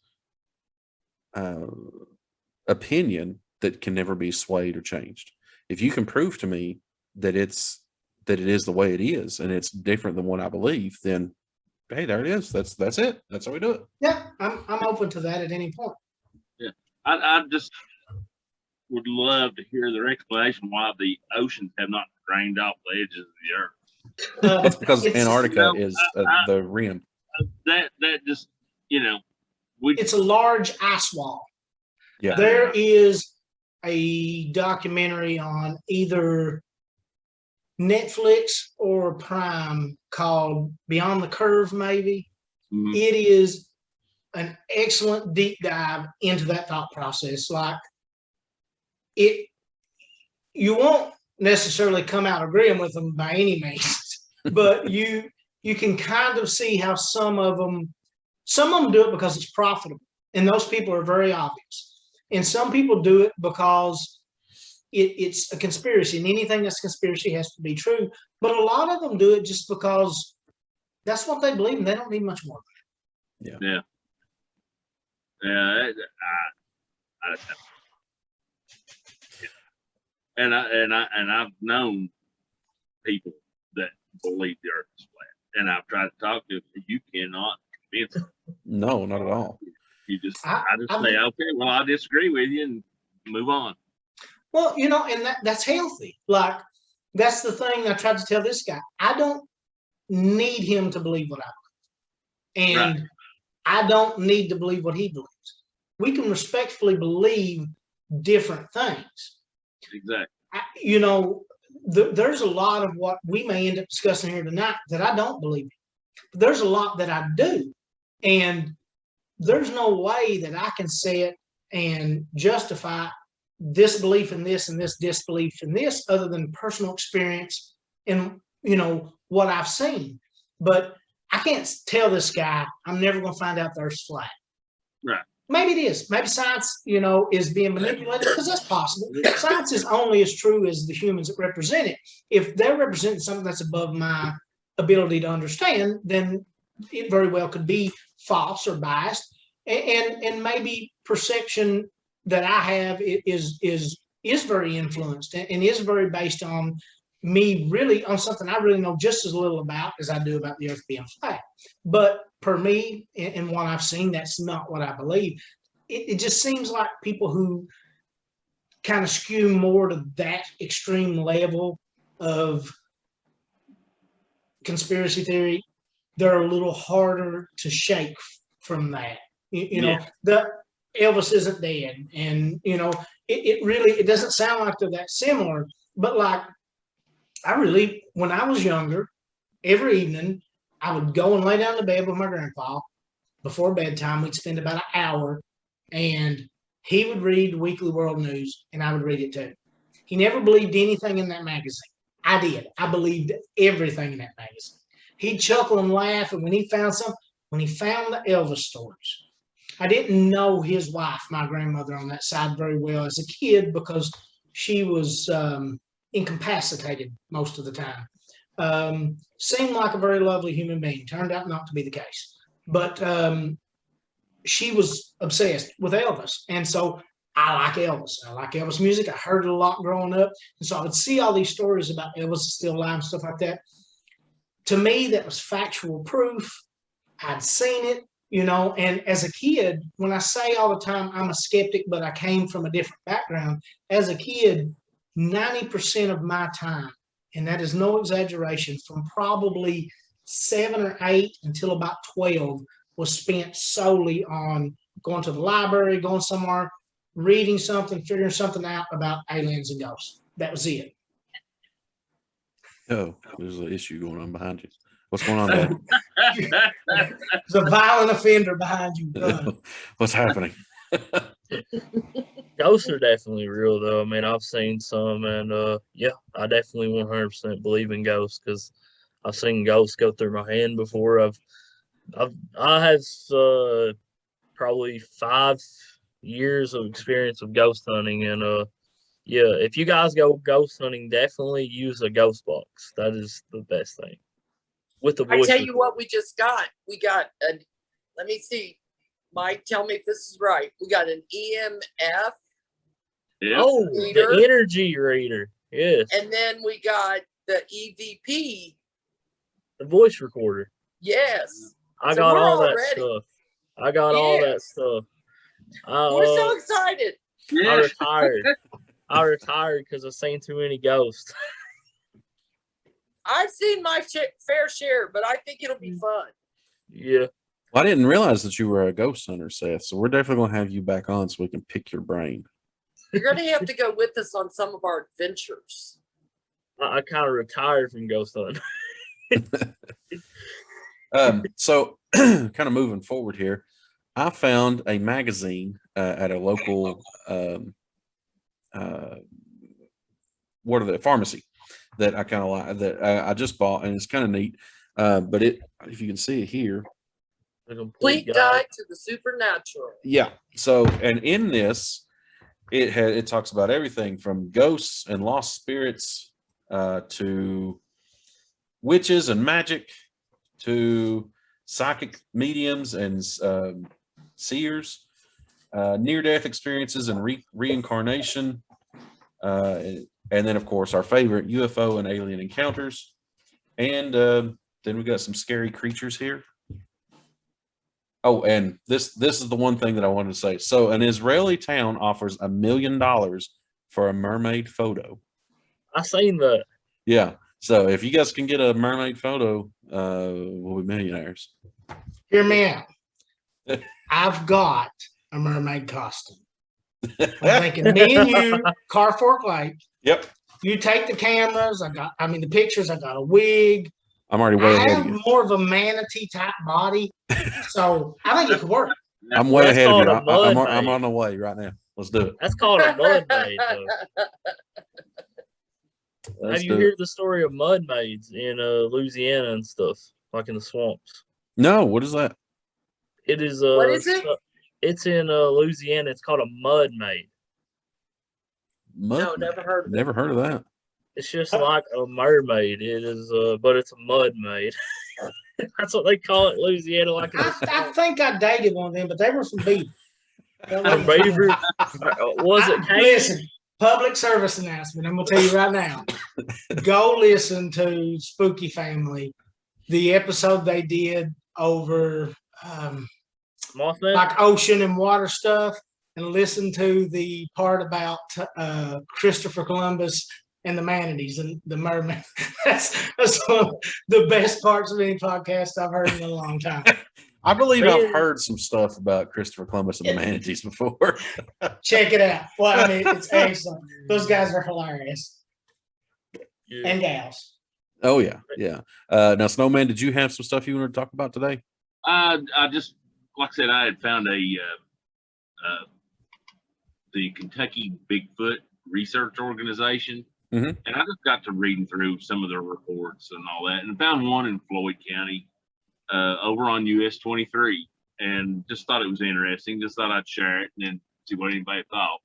A: opinion that can never be swayed or changed. If you can prove to me that it is the way it is and it's different than what I believe, then hey, there it is. That's it. That's how we do it.
C: Yeah, I'm open to that at any point.
D: Yeah, I just would love to hear their explanation why the oceans have not drained off the edges of the Earth.
A: It's because Antarctica is the rim.
D: That just
C: it's a large ice wall.
A: Yeah,
C: there is a documentary on either Netflix or Prime called Beyond the Curve, maybe.
D: Mhm.
C: It is an excellent deep dive into that thought process. Like you won't necessarily come out agreeing with them by any means, but you can kind of see how some of them do it because it's profitable, and those people are very obvious. And some people do it because it's a conspiracy, and anything that's a conspiracy has to be true. But a lot of them do it just because that's what they believe, and they don't need much more.
D: Yeah. And I've known people that believe the Earth is flat, and I've tried to talk to them. You cannot convince them.
A: No, not at all.
D: You just, I just say, okay, well, I disagree with you, and move on.
C: Well, and that's healthy. Like, that's the thing I tried to tell this guy. I don't need him to believe what I believe. And
D: Right.
C: I don't need to believe what he believes. We can respectfully believe different things.
D: Exactly.
C: There's a lot of what we may end up discussing here tonight that I don't believe in. But there's a lot that I do. And there's no way that I can say it and justify this belief in this and this disbelief in this other than personal experience and, what I've seen. But I can't tell this guy I'm never going to find out the Earth's flat.
D: Right.
C: Maybe it is. Maybe science, is being manipulated, because that's possible. Science is only as true as the humans that represent it. If they're representing something that's above my ability to understand, then it very well could be false or biased. And maybe perception that I have is very influenced and is very based on me really on something I really know just as little about as I do about the Earth being flat. But per me and what I've seen, that's not what I believe. It just seems like people who kind of skew more to that extreme level of conspiracy theory, they're a little harder to shake from that. The Elvis isn't dead, and it doesn't sound like they're that similar. But like, when I was younger, every evening I would go and lay down in bed with my grandpa. Before bedtime, we'd spend about an hour, and he would read the Weekly World News, and I would read it too. He never believed anything in that magazine. I did. I believed everything in that magazine. He'd chuckle and laugh, and when he found the Elvis stories. I didn't know his wife, my grandmother, on that side very well as a kid because she was incapacitated most of the time. Seemed like a very lovely human being. Turned out not to be the case. But she was obsessed with Elvis. And so I like Elvis. I like Elvis music. I heard it a lot growing up. And so I would see all these stories about Elvis still alive and stuff like that. To me, that was factual proof. I'd seen it. you know, and as a kid, when I say all the time I'm a skeptic, but I came from a different background, as a kid, 90% of my time, and that is no exaggeration, from probably 7 or 8 until about 12 was spent solely on going to the library, going somewhere, reading something, figuring something out about aliens and ghosts. That was it.
A: Oh, there's an issue going on behind you. What's going on, Dad?
C: There's a violent offender behind you. Run.
A: What's happening?
E: Ghosts are definitely real, though. I mean, I've seen some, and yeah, I definitely 100% believe in ghosts because I've seen ghosts go through my hand before. I have probably 5 years of experience of ghost hunting, and yeah, if you guys go ghost hunting, definitely use a ghost box. That is the best thing. With the
B: I
E: voice.
B: tell you what, we just got. We got a. Let me see. Mike, tell me if this is right. We got an EMF.
D: Yeah.
E: Oh,
B: reader.
E: the energy reader. Yes.
B: And then we got the EVP.
E: The voice recorder.
B: Yes.
E: I
B: So
E: got
B: we're
E: all
B: all
E: that
B: ready.
E: stuff. I got all that
B: Yes.
E: stuff.
B: We're so excited.
E: I
D: Yes.
E: retired. I retired because I've seen too many ghosts.
B: I've seen my fair share, but I think it'll be fun.
E: Yeah.
A: Well, I didn't realize that you were a ghost hunter, Seth. So we're definitely going to have you back on so we can pick your brain.
B: You're going to have to go with us on some of our adventures.
E: I kind of retired from ghost hunting.
A: So kind of moving forward here, I found a magazine at a local pharmacy that I kind of like, that I just bought, and it's kind of neat. But if you can see it here,
E: The
B: Complete guide to the supernatural.
A: yeah. So, and in this, it talks about everything from ghosts and lost spirits to witches and magic to psychic mediums and seers, near-death experiences and reincarnation, and then of course our favorite UFO and alien encounters, and then we got some scary creatures here. Oh, and this is the one thing that I wanted to say. So an Israeli town offers $1 million for a mermaid photo.
E: I seen that.
A: Yeah. So if you guys can get a mermaid photo, we'll be millionaires.
C: Hear me out. I've got a mermaid costume. I'm thinking me and you, Car Fork Lake.
A: Yep.
C: You take the cameras. The pictures. I got a wig.
A: I'm already way
C: I
A: ahead
C: have
A: of you.
C: more of a manatee type body, so I think it could work.
A: I'm way ahead of you.
E: That's called a mud
A: I'm
E: maid.
A: on the way right now. Let's do it.
E: That's called a mud maid. Though.
A: Let's
E: Have you
A: do it.
E: heard the story of mud maids in Louisiana and stuff, like in the swamps?
A: No, what is that?
E: It is.
B: What is it?
E: It's in Louisiana. It's called a mud maid.
B: No, never heard of it.
A: Never heard of that.
E: It's just like a mermaid. It is, but it's a mud maid. That's what they call it, in Louisiana. Like
C: I think I dated one of them, but they were from Beaver.
E: a beaver. Was it?
C: Listen, public service announcement. I'm gonna tell you right now. Go listen to Spooky Family, the episode they did over
E: Mothman?
C: like ocean and water stuff, and listen to the part about Christopher Columbus and the manatees and the mermaid. That's one of the best parts of any podcast I've heard in a long time.
A: I believe
E: Man.
A: I've heard some stuff about Christopher Columbus and the manatees before.
C: Check it out. Well, I mean, it's excellent. Those guys are hilarious.
E: Yeah.
C: And gals.
A: Oh yeah, yeah. Now, Snowman, did you have some stuff you wanted to talk about today?
D: I just, like I said, I had found the Kentucky Bigfoot Research Organization,
A: Mhm.
D: and I just got to reading through some of their reports and all that, and found one in Floyd County, over on US 23, and just thought it was interesting. Just thought I'd share it and then see what anybody thought.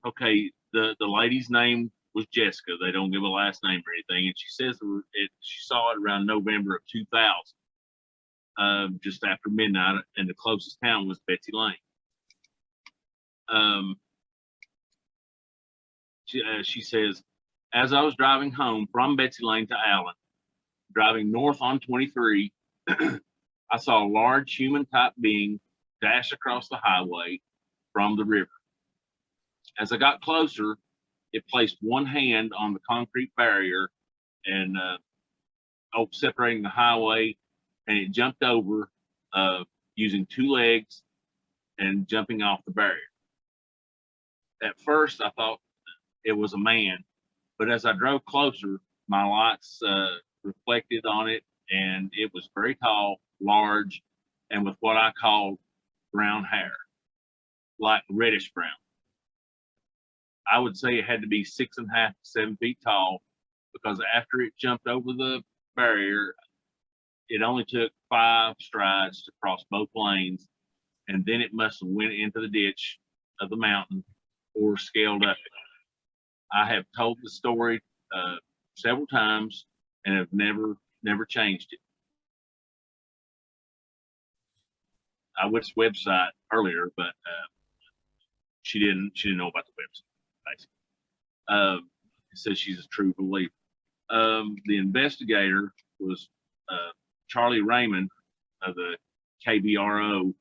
D: Okay, the lady's name was Jessica. They don't give a last name or anything, and she says she saw it around November of 2000, just after midnight, and the closest town was Betsy Lane. She says, as I was driving home from Betsy Lane to Allen, driving north on 23, I saw a large human-type being dash across the highway from the river. As I got closer, it placed one hand on the concrete barrier and separating the highway, and it jumped over using two legs and jumping off the barrier. At first, I thought it was a man, but as I drove closer, my lights reflected on it, and it was very tall, large, and with what I call brown hair, like reddish brown. I would say it had to be 6.5 to 7 feet tall, because after it jumped over the barrier, it only took 5 strides to cross both lanes, and then it must have went into the ditch of the mountain or scaled up it. I have told the story several times and have never changed it. I went to the website earlier, but she didn't know about the website, basically. It says she's a true believer. The investigator was Charlie Raymond of the KBRO,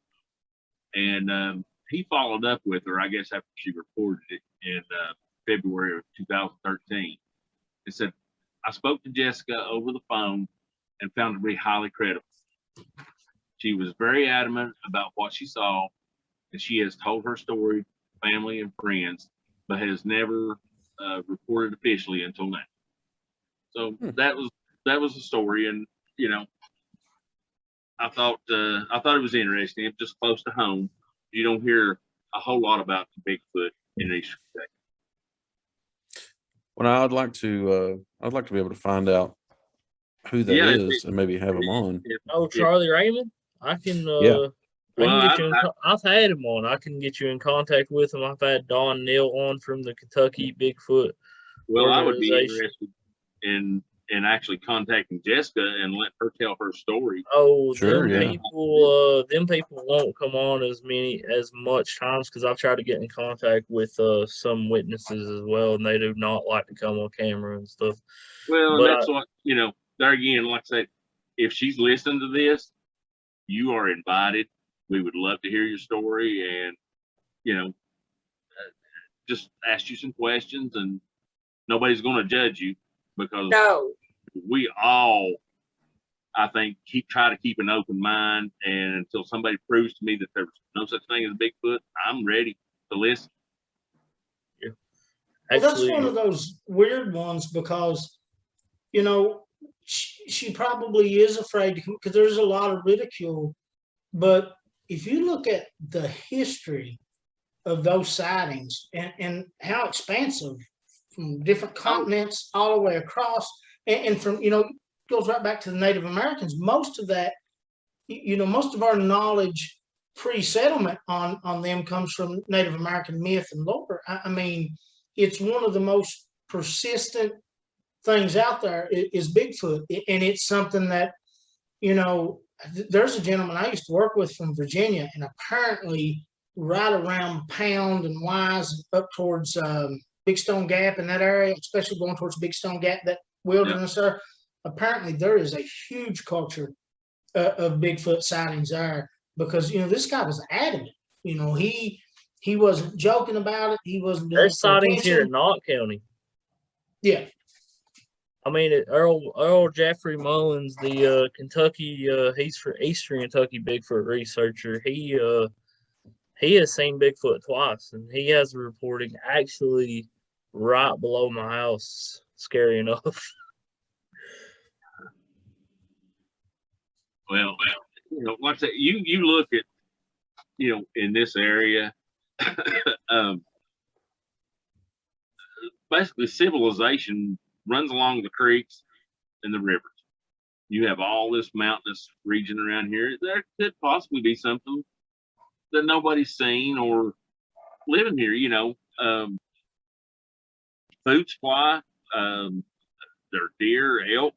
D: and he followed up with her, I guess, after she reported it in February of 2013. He said, I spoke to Jessica over the phone and found her to be highly credible. She was very adamant about what she saw, and she has told her story to family and friends, but has never reported officially until now. So that was the story, and I thought it was interesting. It's just close to home. You don't hear a whole lot about Bigfoot in Eastern Kentucky.
A: Well, I'd like to be able to find out who that is and maybe have him on.
E: Charlie Raymond. I can. I've had him on. I can get you in contact with him. I've had Don Neal on from the Kentucky Bigfoot.
D: Well, I would be interested in actually contacting Jessica and let her tell her story.
E: Oh, sure, them people won't come on as much times, because I've tried to get in contact with some witnesses as well, and they do not like to come on camera and stuff.
D: Well, that's what there again, like I said, if she's listening to this, you are invited. We would love to hear your story, and just ask you some questions, and nobody's going to judge you, because we all, I think, try to keep an open mind, and until somebody proves to me that there's no such thing as Bigfoot, I'm ready to listen.
C: Yeah. Well, that's one of those weird ones, because she probably is afraid to come, because there's a lot of ridicule. But if you look at the history of those sightings and how expansive, from different continents all the way across, and from goes right back to the Native Americans. Most of that, most of our knowledge pre-settlement on them comes from Native American myth and lore. I mean, it's one of the most persistent things out there is Bigfoot, and it's something that there's a gentleman I used to work with from Virginia, and apparently right around Pound and Wise up towards Big Stone Gap in that area, especially going towards Big Stone Gap, that wilderness there, apparently there is a huge culture of Bigfoot sightings there, because this guy was adamant. He wasn't joking about it. He wasn't doing
E: There's sightings here in Knott County.
C: Yeah.
E: I mean, Earl Jeffrey Mullins, the Kentucky, he's for Eastern Kentucky Bigfoot researcher. He has seen Bigfoot twice, and he has a reporting actually right below my house. Scary enough.
D: Well, like I said, you look at, in this area, basically civilization runs along the creeks and the rivers. You have all this mountainous region around here. There could possibly be something that nobody's seen or living here, food supply, there are deer, elk,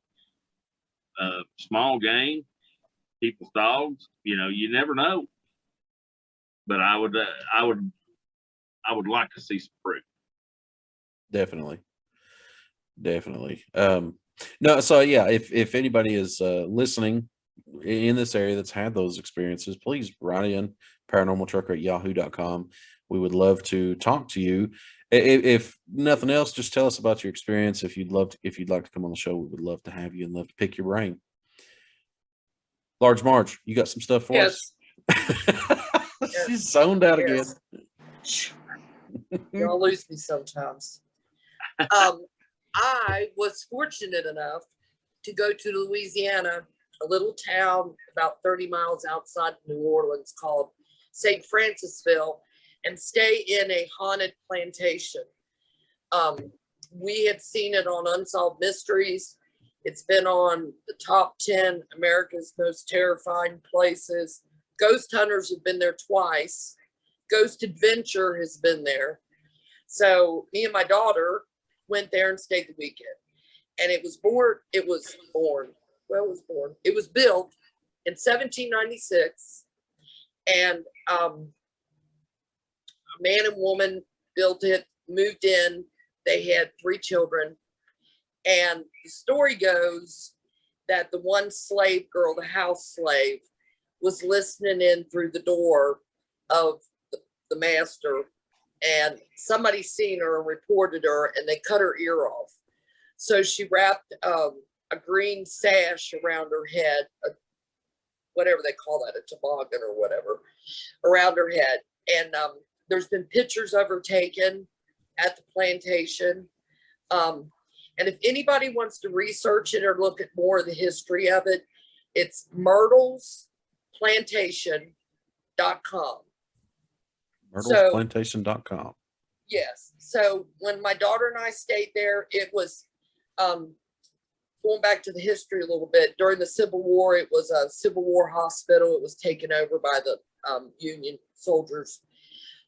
D: small game, people's dogs, you never know. But I would like to see some proof.
A: Definitely. No, so yeah, if anybody is listening, in this area that's had those experiences, please write in paranormaltrucker@yahoo.com. We would love to talk to you. If nothing else, just tell us about your experience. If you'd like to come on the show, we would love to have you and love to pick your brain. Large Marge, you got some stuff for us?
B: Yes.
A: She's zoned out again.
B: Y'all lose me sometimes. I was fortunate enough to go to Louisiana, a little town about 30 miles outside of New Orleans called St. Francisville, and stay in a haunted plantation. We had seen it on Unsolved Mysteries. It's been on the top 10 America's most terrifying places. Ghost Hunters have been there twice. Ghost Adventure has been there. So me and my daughter went there and stayed the weekend. And it was built in 1796. And a man and woman built it, moved in. They had 3 children. And the story goes that the one slave girl, the house slave, was listening in through the door of the master, and somebody seen her and reported her, and they cut her ear off. So she wrapped a green sash around her head, whatever they call that, a toboggan or whatever, around her head. And there's been pictures of her taken at the plantation. And if anybody wants to research it or look at more of the history of it, it's myrtlesplantation.com.
A: myrtlesplantation.com.
B: Yes. So when my daughter and I stayed there, it was going back to the history a little bit. During the Civil War, it was a Civil War hospital. It was taken over by the Union soldiers.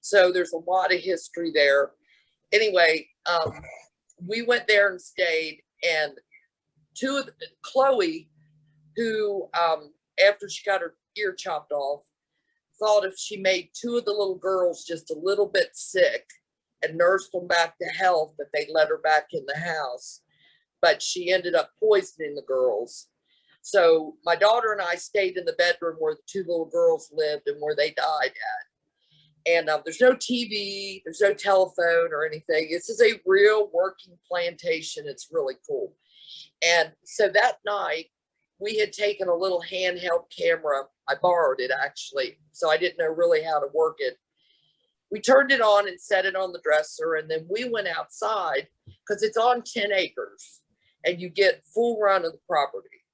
B: So there's a lot of history there. Anyway, we went there and stayed, and Chloe, who after she got her ear chopped off, thought if she made 2 of the little girls just a little bit sick and nursed them back to health, that they'd let her back in the house. But she ended up poisoning the girls. So my daughter and I stayed in the bedroom where the 2 little girls lived and where they died at. And there's no TV, there's no telephone or anything. This is a real working plantation. It's really cool. And so that night, we had taken a little handheld camera. I borrowed it, actually, so I didn't know really how to work it. We turned it on and set it on the dresser, and then we went outside because it's on 10 acres, and you get full run of the property.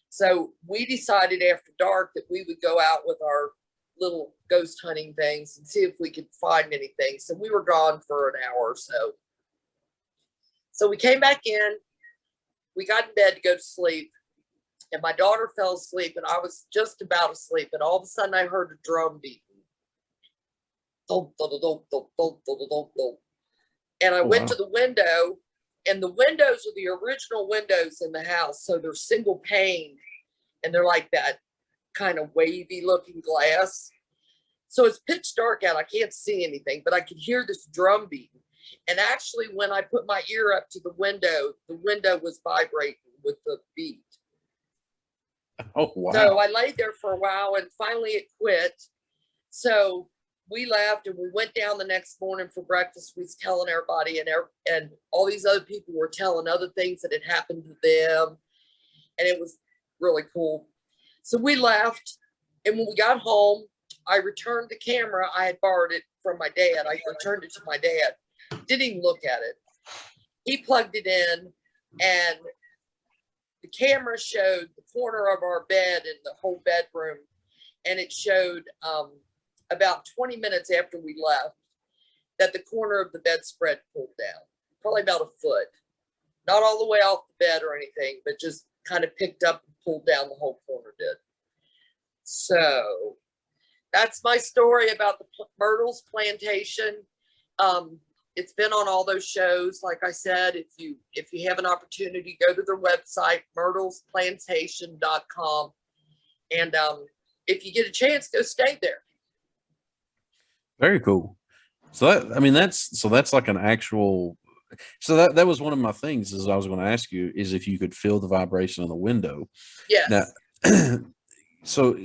B: So we decided after dark that we would go out with our little ghost hunting things and see if we could find anything. So we were gone for an hour or so. So we came back in, we got in bed to go to sleep, and my daughter fell asleep, and I was just about asleep, and all of a sudden I heard a drum beating. And I went to the window, and the windows are the original windows in the house. So they're single pane, and they're like that kind of wavy looking glass. So it's pitch dark out. I can't see anything, but I could hear this drum beating. And actually, when I put my ear up to the window was vibrating with the beat.
A: Oh, wow.
B: So I laid there for a while, and finally it quit. So we left, and we went down the next morning for breakfast. We was telling everybody, and all these other people were telling other things that had happened to them. And it was really cool. So we left, and when we got home, I returned the camera. I had borrowed it from my dad. I returned it to my dad. Didn't even look at it. He plugged it in, and the camera showed the corner of our bed and the whole bedroom. And it showed about 20 minutes after we left that the corner of the bedspread pulled down, probably about a foot. Not all the way off the bed or anything, but just kind of picked up and pulled down, the whole corner did. So that's my story about the Myrtle's Plantation. It's been on all those shows. Like I said, if you have an opportunity, go to their website, myrtlesplantation.com. And if you get a chance, go stay there.
A: Very cool. So that's like an actual. So that was one of my things is I was going to ask you is if you could feel the vibration on the window.
B: Yes.
A: Now, So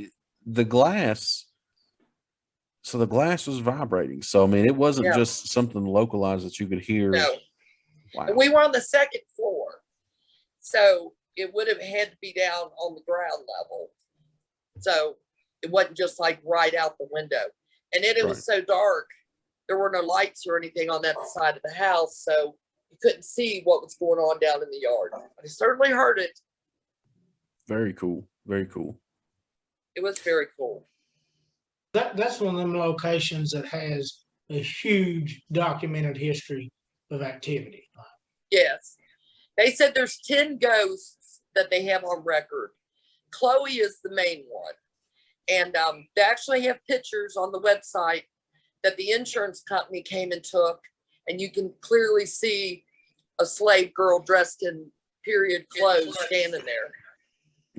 A: the glass, so the glass was vibrating. So I mean, it wasn't
B: Yeah.
A: just something localized that you could hear.
B: No.
A: Wow.
B: And we were on the second floor. So it would have had to be down on the ground level. So it wasn't just like right out the window. And then it was so dark, there were no lights or anything on that side of the house. So you couldn't see what was going on down in the yard. I certainly heard it.
A: Very cool. Very cool.
B: It was very cool.
C: That's one of them locations that has a huge documented history of activity.
B: Yes. They said there's 10 ghosts that they have on record. Chloe is the main one. And they actually have pictures on the website that the insurance company came and took. And you can clearly see a slave girl dressed in period clothes standing there.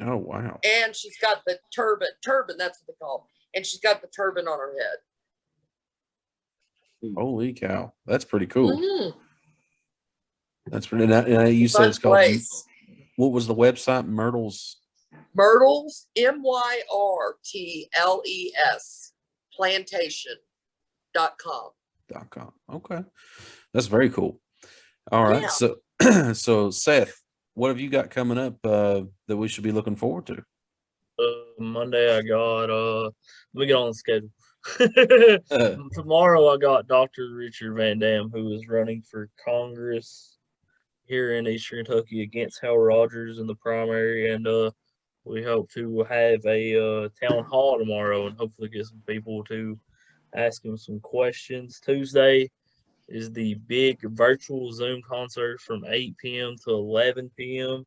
A: Oh, wow.
B: And she's got the turban, that's what they call it. And she's got the turban on her head.
A: Holy cow. That's pretty cool.
B: Mm-hmm.
A: That's pretty, and you said
B: Fun
A: it's called,
B: place.
A: what was the website? Myrtles.
B: Myrtles, Myrtles, plantation.com.
A: Okay. That's very cool. All right.
B: Yeah.
A: So, so Seth, what have you got coming up that we should be looking forward to?
E: Monday I got let me get on the schedule. Tomorrow I got Dr. Richard Van Dam, who is running for Congress here in Eastern Kentucky against Hal Rogers in the primary, and we hope to have a town hall tomorrow and hopefully get some people to ask him some questions. Tuesday is the big virtual Zoom concert from 8 p.m. to 11 p.m.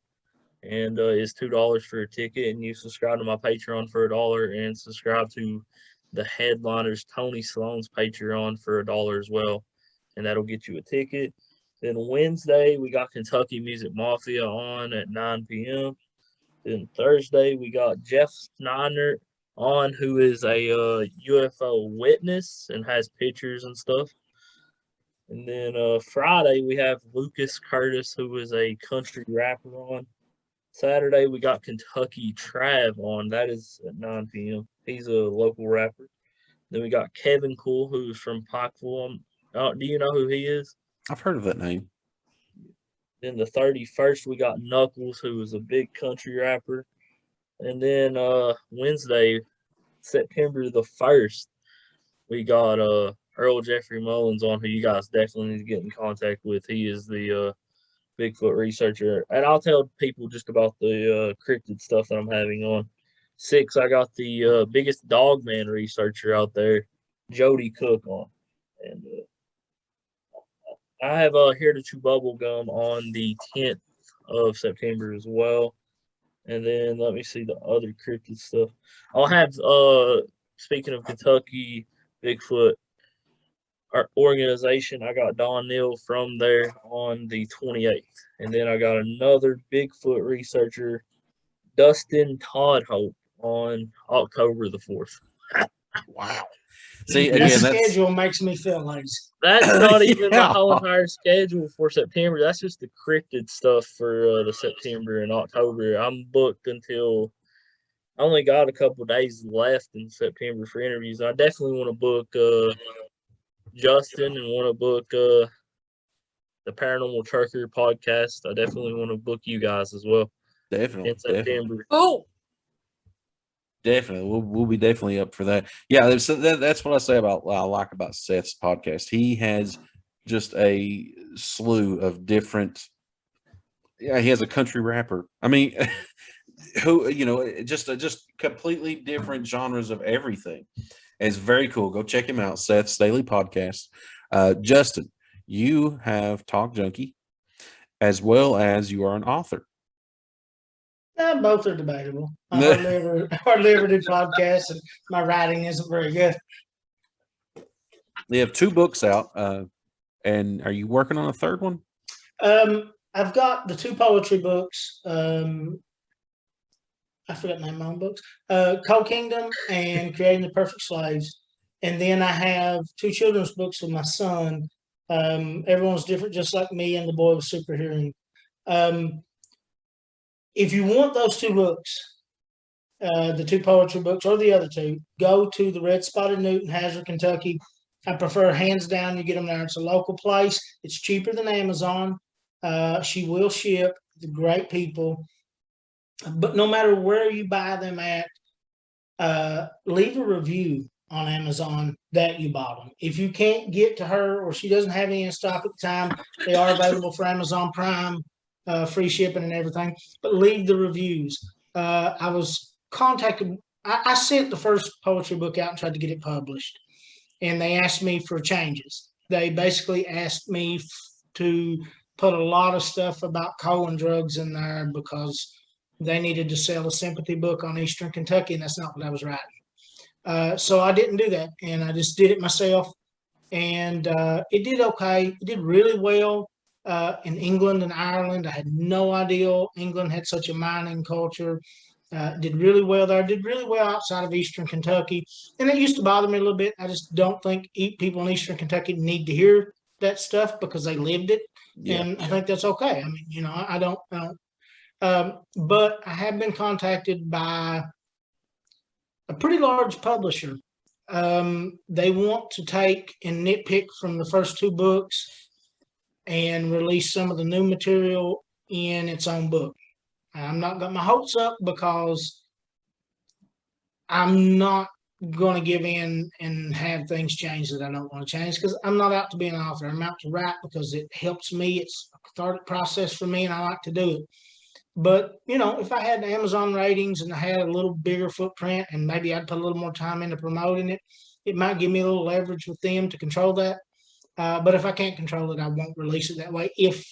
E: and it's $2 for a ticket. And you subscribe to my Patreon for $1 and subscribe to the headliners Tony Sloan's Patreon for $1 as well, and that'll get you a ticket. Then Wednesday we got Kentucky Music Mafia on at 9 p.m. Then Thursday we got Jeff Snyder on, who is a UFO witness and has pictures and stuff. And then Friday we have Lucas Curtis, who is a country rapper, on. Saturday we got Kentucky Trav on. That is at 9 p.m. He's a local rapper. Then we got Kevin Cool, who's from Pikeville. Do you know who he is?
A: I've heard of that name.
E: Then the 31st we got Knuckles, who is a big country rapper. And then Wednesday, September the 1st, we got Earl Jeffrey Mullins on, who you guys definitely need to get in contact with. He is the Bigfoot researcher. And I'll tell people just about the cryptid stuff that I'm having on. 6, I got the biggest dogman researcher out there, Jody Cook, on. And I have Here to Chew Bubble Gum on the 10th of September as well. And then let me see the other cryptid stuff. I'll have, speaking of Kentucky Bigfoot organization, I got Don Neal from there on the 28th. And then I got another Bigfoot researcher, Dustin Todd-Hope, on October the 4th.
A: Wow. See,
C: That
A: again,
C: schedule makes me feel lazy.
E: That's not even
A: Yeah.
E: the whole entire schedule for September. That's just the cryptid stuff for the September and October. I'm booked until I only got a couple days left in September for interviews. I definitely want to book Justin and want to book the Paranormal Trucker podcast. I definitely want to book you guys as well
A: definitely.
E: in September.
B: Oh,
A: Definitely, we'll be definitely up for that. Yeah, that's what I like about Seth's podcast. He has just a slew of different. Yeah, he has a country rapper. I mean, who just completely different genres of everything. And it's very cool. Go check him out, Seth's Daily Podcast. Justin, you have Talk Junkie, as well as you are an author.
C: Both are debatable. I hardly ever do podcasts, and my writing isn't very good.
A: They have 2 books out, and are you working on a third one?
C: I've got the 2 poetry books. I forgot the name of my own books. Cold Kingdom and Creating the Perfect Slaves. And then I have 2 children's books with my son. Everyone's different, just like me and the boy with super hearing. If you want those 2 books, the 2 poetry books or the other 2, go to the Red Spotted Newt in Hazard, Kentucky. I prefer hands down you get them there. It's a local place. It's cheaper than Amazon. She will ship. The great people. But no matter where you buy them at, leave a review on Amazon that you bought them. If you can't get to her or she doesn't have any in stock at the time, they are available for Amazon Prime, free shipping and everything. But leave the reviews. I was contacted. I sent the first poetry book out and tried to get it published, and they asked me for changes. They basically asked me to put a lot of stuff about Cohen drugs in there because they needed to sell a sympathy book on Eastern Kentucky, and that's not what I was writing. So I didn't do that, and I just did it myself, and it did okay. It did really well in England and Ireland. I had no idea England had such a mining culture. Did really well there. Did really well outside of Eastern Kentucky, and it used to bother me a little bit. I just don't think people in Eastern Kentucky need to hear that stuff because they lived it, and I think that's okay. I mean, I don't. But I have been contacted by a pretty large publisher. They want to take and nitpick from the first 2 books and release some of the new material in its own book. I'm not got my hopes up because I'm not going to give in and have things change that I don't want to change, because I'm not out to be an author. I'm out to write because it helps me. It's a cathartic process for me, and I like to do it. But, if I had Amazon ratings and I had a little bigger footprint and maybe I'd put a little more time into promoting it, it might give me a little leverage with them to control that. But if I can't control it, I won't release it that way. If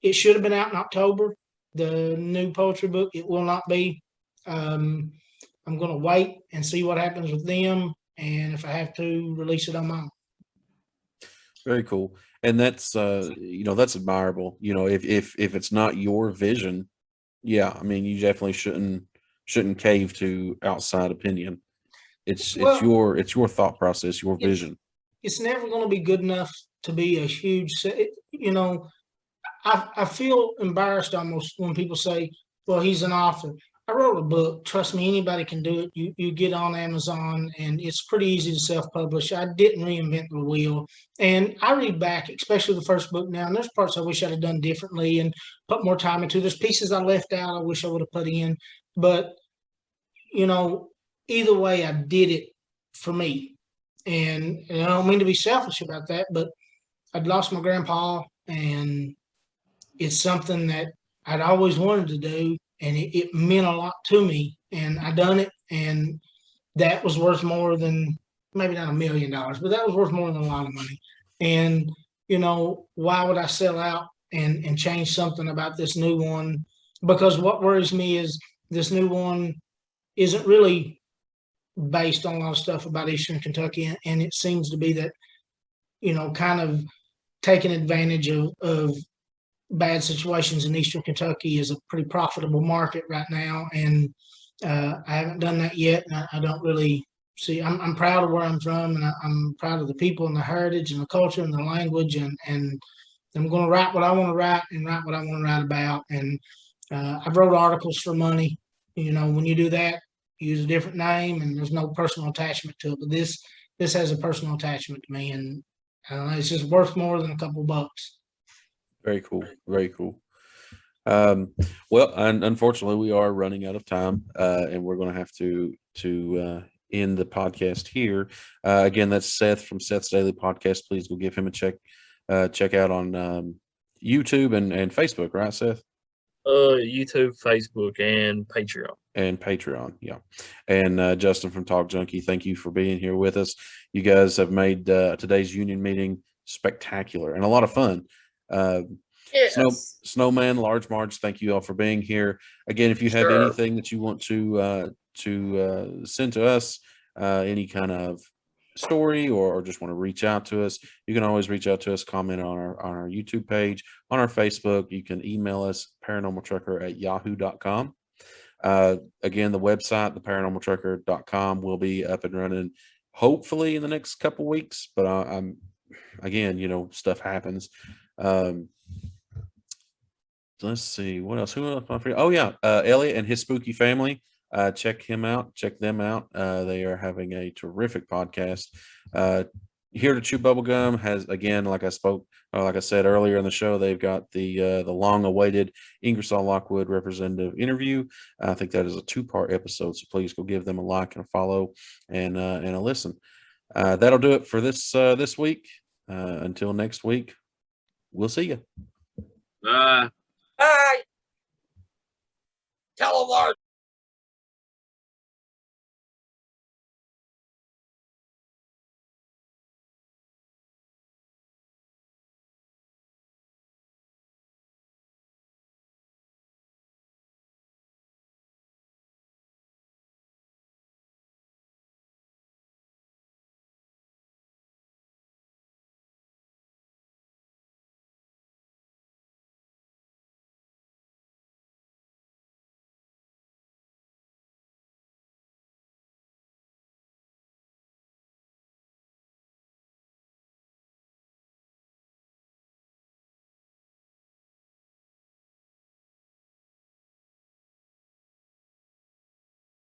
C: it should have been out in October, the new poetry book, it will not be. I'm going to wait and see what happens with them. And if I have to, release it on my own.
A: Very cool. And that's, that's admirable. If it's not your vision, yeah, I mean, you definitely shouldn't cave to outside opinion. It's your thought process, your vision.
C: It's never going to be good enough to be a huge, I feel embarrassed almost when people say, well, he's an author. I wrote a book. Trust me, anybody can do it. You get on Amazon, and it's pretty easy to self-publish. I didn't reinvent the wheel. And I read back, especially the first book now, and there's parts I wish I'd have done differently and put more time into. There's pieces I left out I wish I would have put in. But, either way, I did it for me. And I don't mean to be selfish about that, but I'd lost my grandpa, and it's something that I'd always wanted to do, and it meant a lot to me, and I done it, and that was worth more than, maybe not $1 million, but that was worth more than a lot of money. And, why would I sell out and change something about this new one? Because what worries me is this new one isn't really based on a lot of stuff about Eastern Kentucky, and it seems to be that, kind of taking advantage of bad situations in Eastern Kentucky is a pretty profitable market right now, and I haven't done that yet. And I don't really see. I'm proud of where I'm from, and I'm proud of the people and the heritage and the culture and the language, and I'm going to write what I want to write and write what I want to write about. And I've wrote articles for money. When you do that, you use a different name, and there's no personal attachment to it. But this has a personal attachment to me, and I don't know, it's just worth more than a couple bucks.
A: Very cool. Very cool. Well, and unfortunately, we are running out of time, and we're going to have to end the podcast here. Again, that's Seth from Seth's Daily Podcast. Please go give him a check out on YouTube and Facebook, right, Seth?
E: YouTube, Facebook, and Patreon.
A: And Patreon, yeah. And Justin from Talk Junkie, thank you for being here with us. You guys have made today's union meeting spectacular and a lot of fun.
B: Yes.
A: Snowman, Large Marge, thank you all for being here. Again, if you have anything that you want to send to us, any kind of story or just want to reach out to us, you can always reach out to us, comment on our YouTube page, on our Facebook. You can email us, paranormaltrucker@yahoo.com. Again, the website, theparanormaltrucker.com, will be up and running hopefully in the next couple weeks, but I'm again, stuff happens. Let's see what else. Who else? Oh yeah, Elliot and his spooky family. check him out. Check them out. They are having a terrific podcast. Here to Chew Bubblegum has, again, like I said earlier in the show, they've got the long-awaited Ingersoll Lockwood representative interview. I think that is a 2-part episode, so please go give them a like and a follow and a listen. That'll do it for this week. Until next week, we'll see you.
B: Bye. Tell them our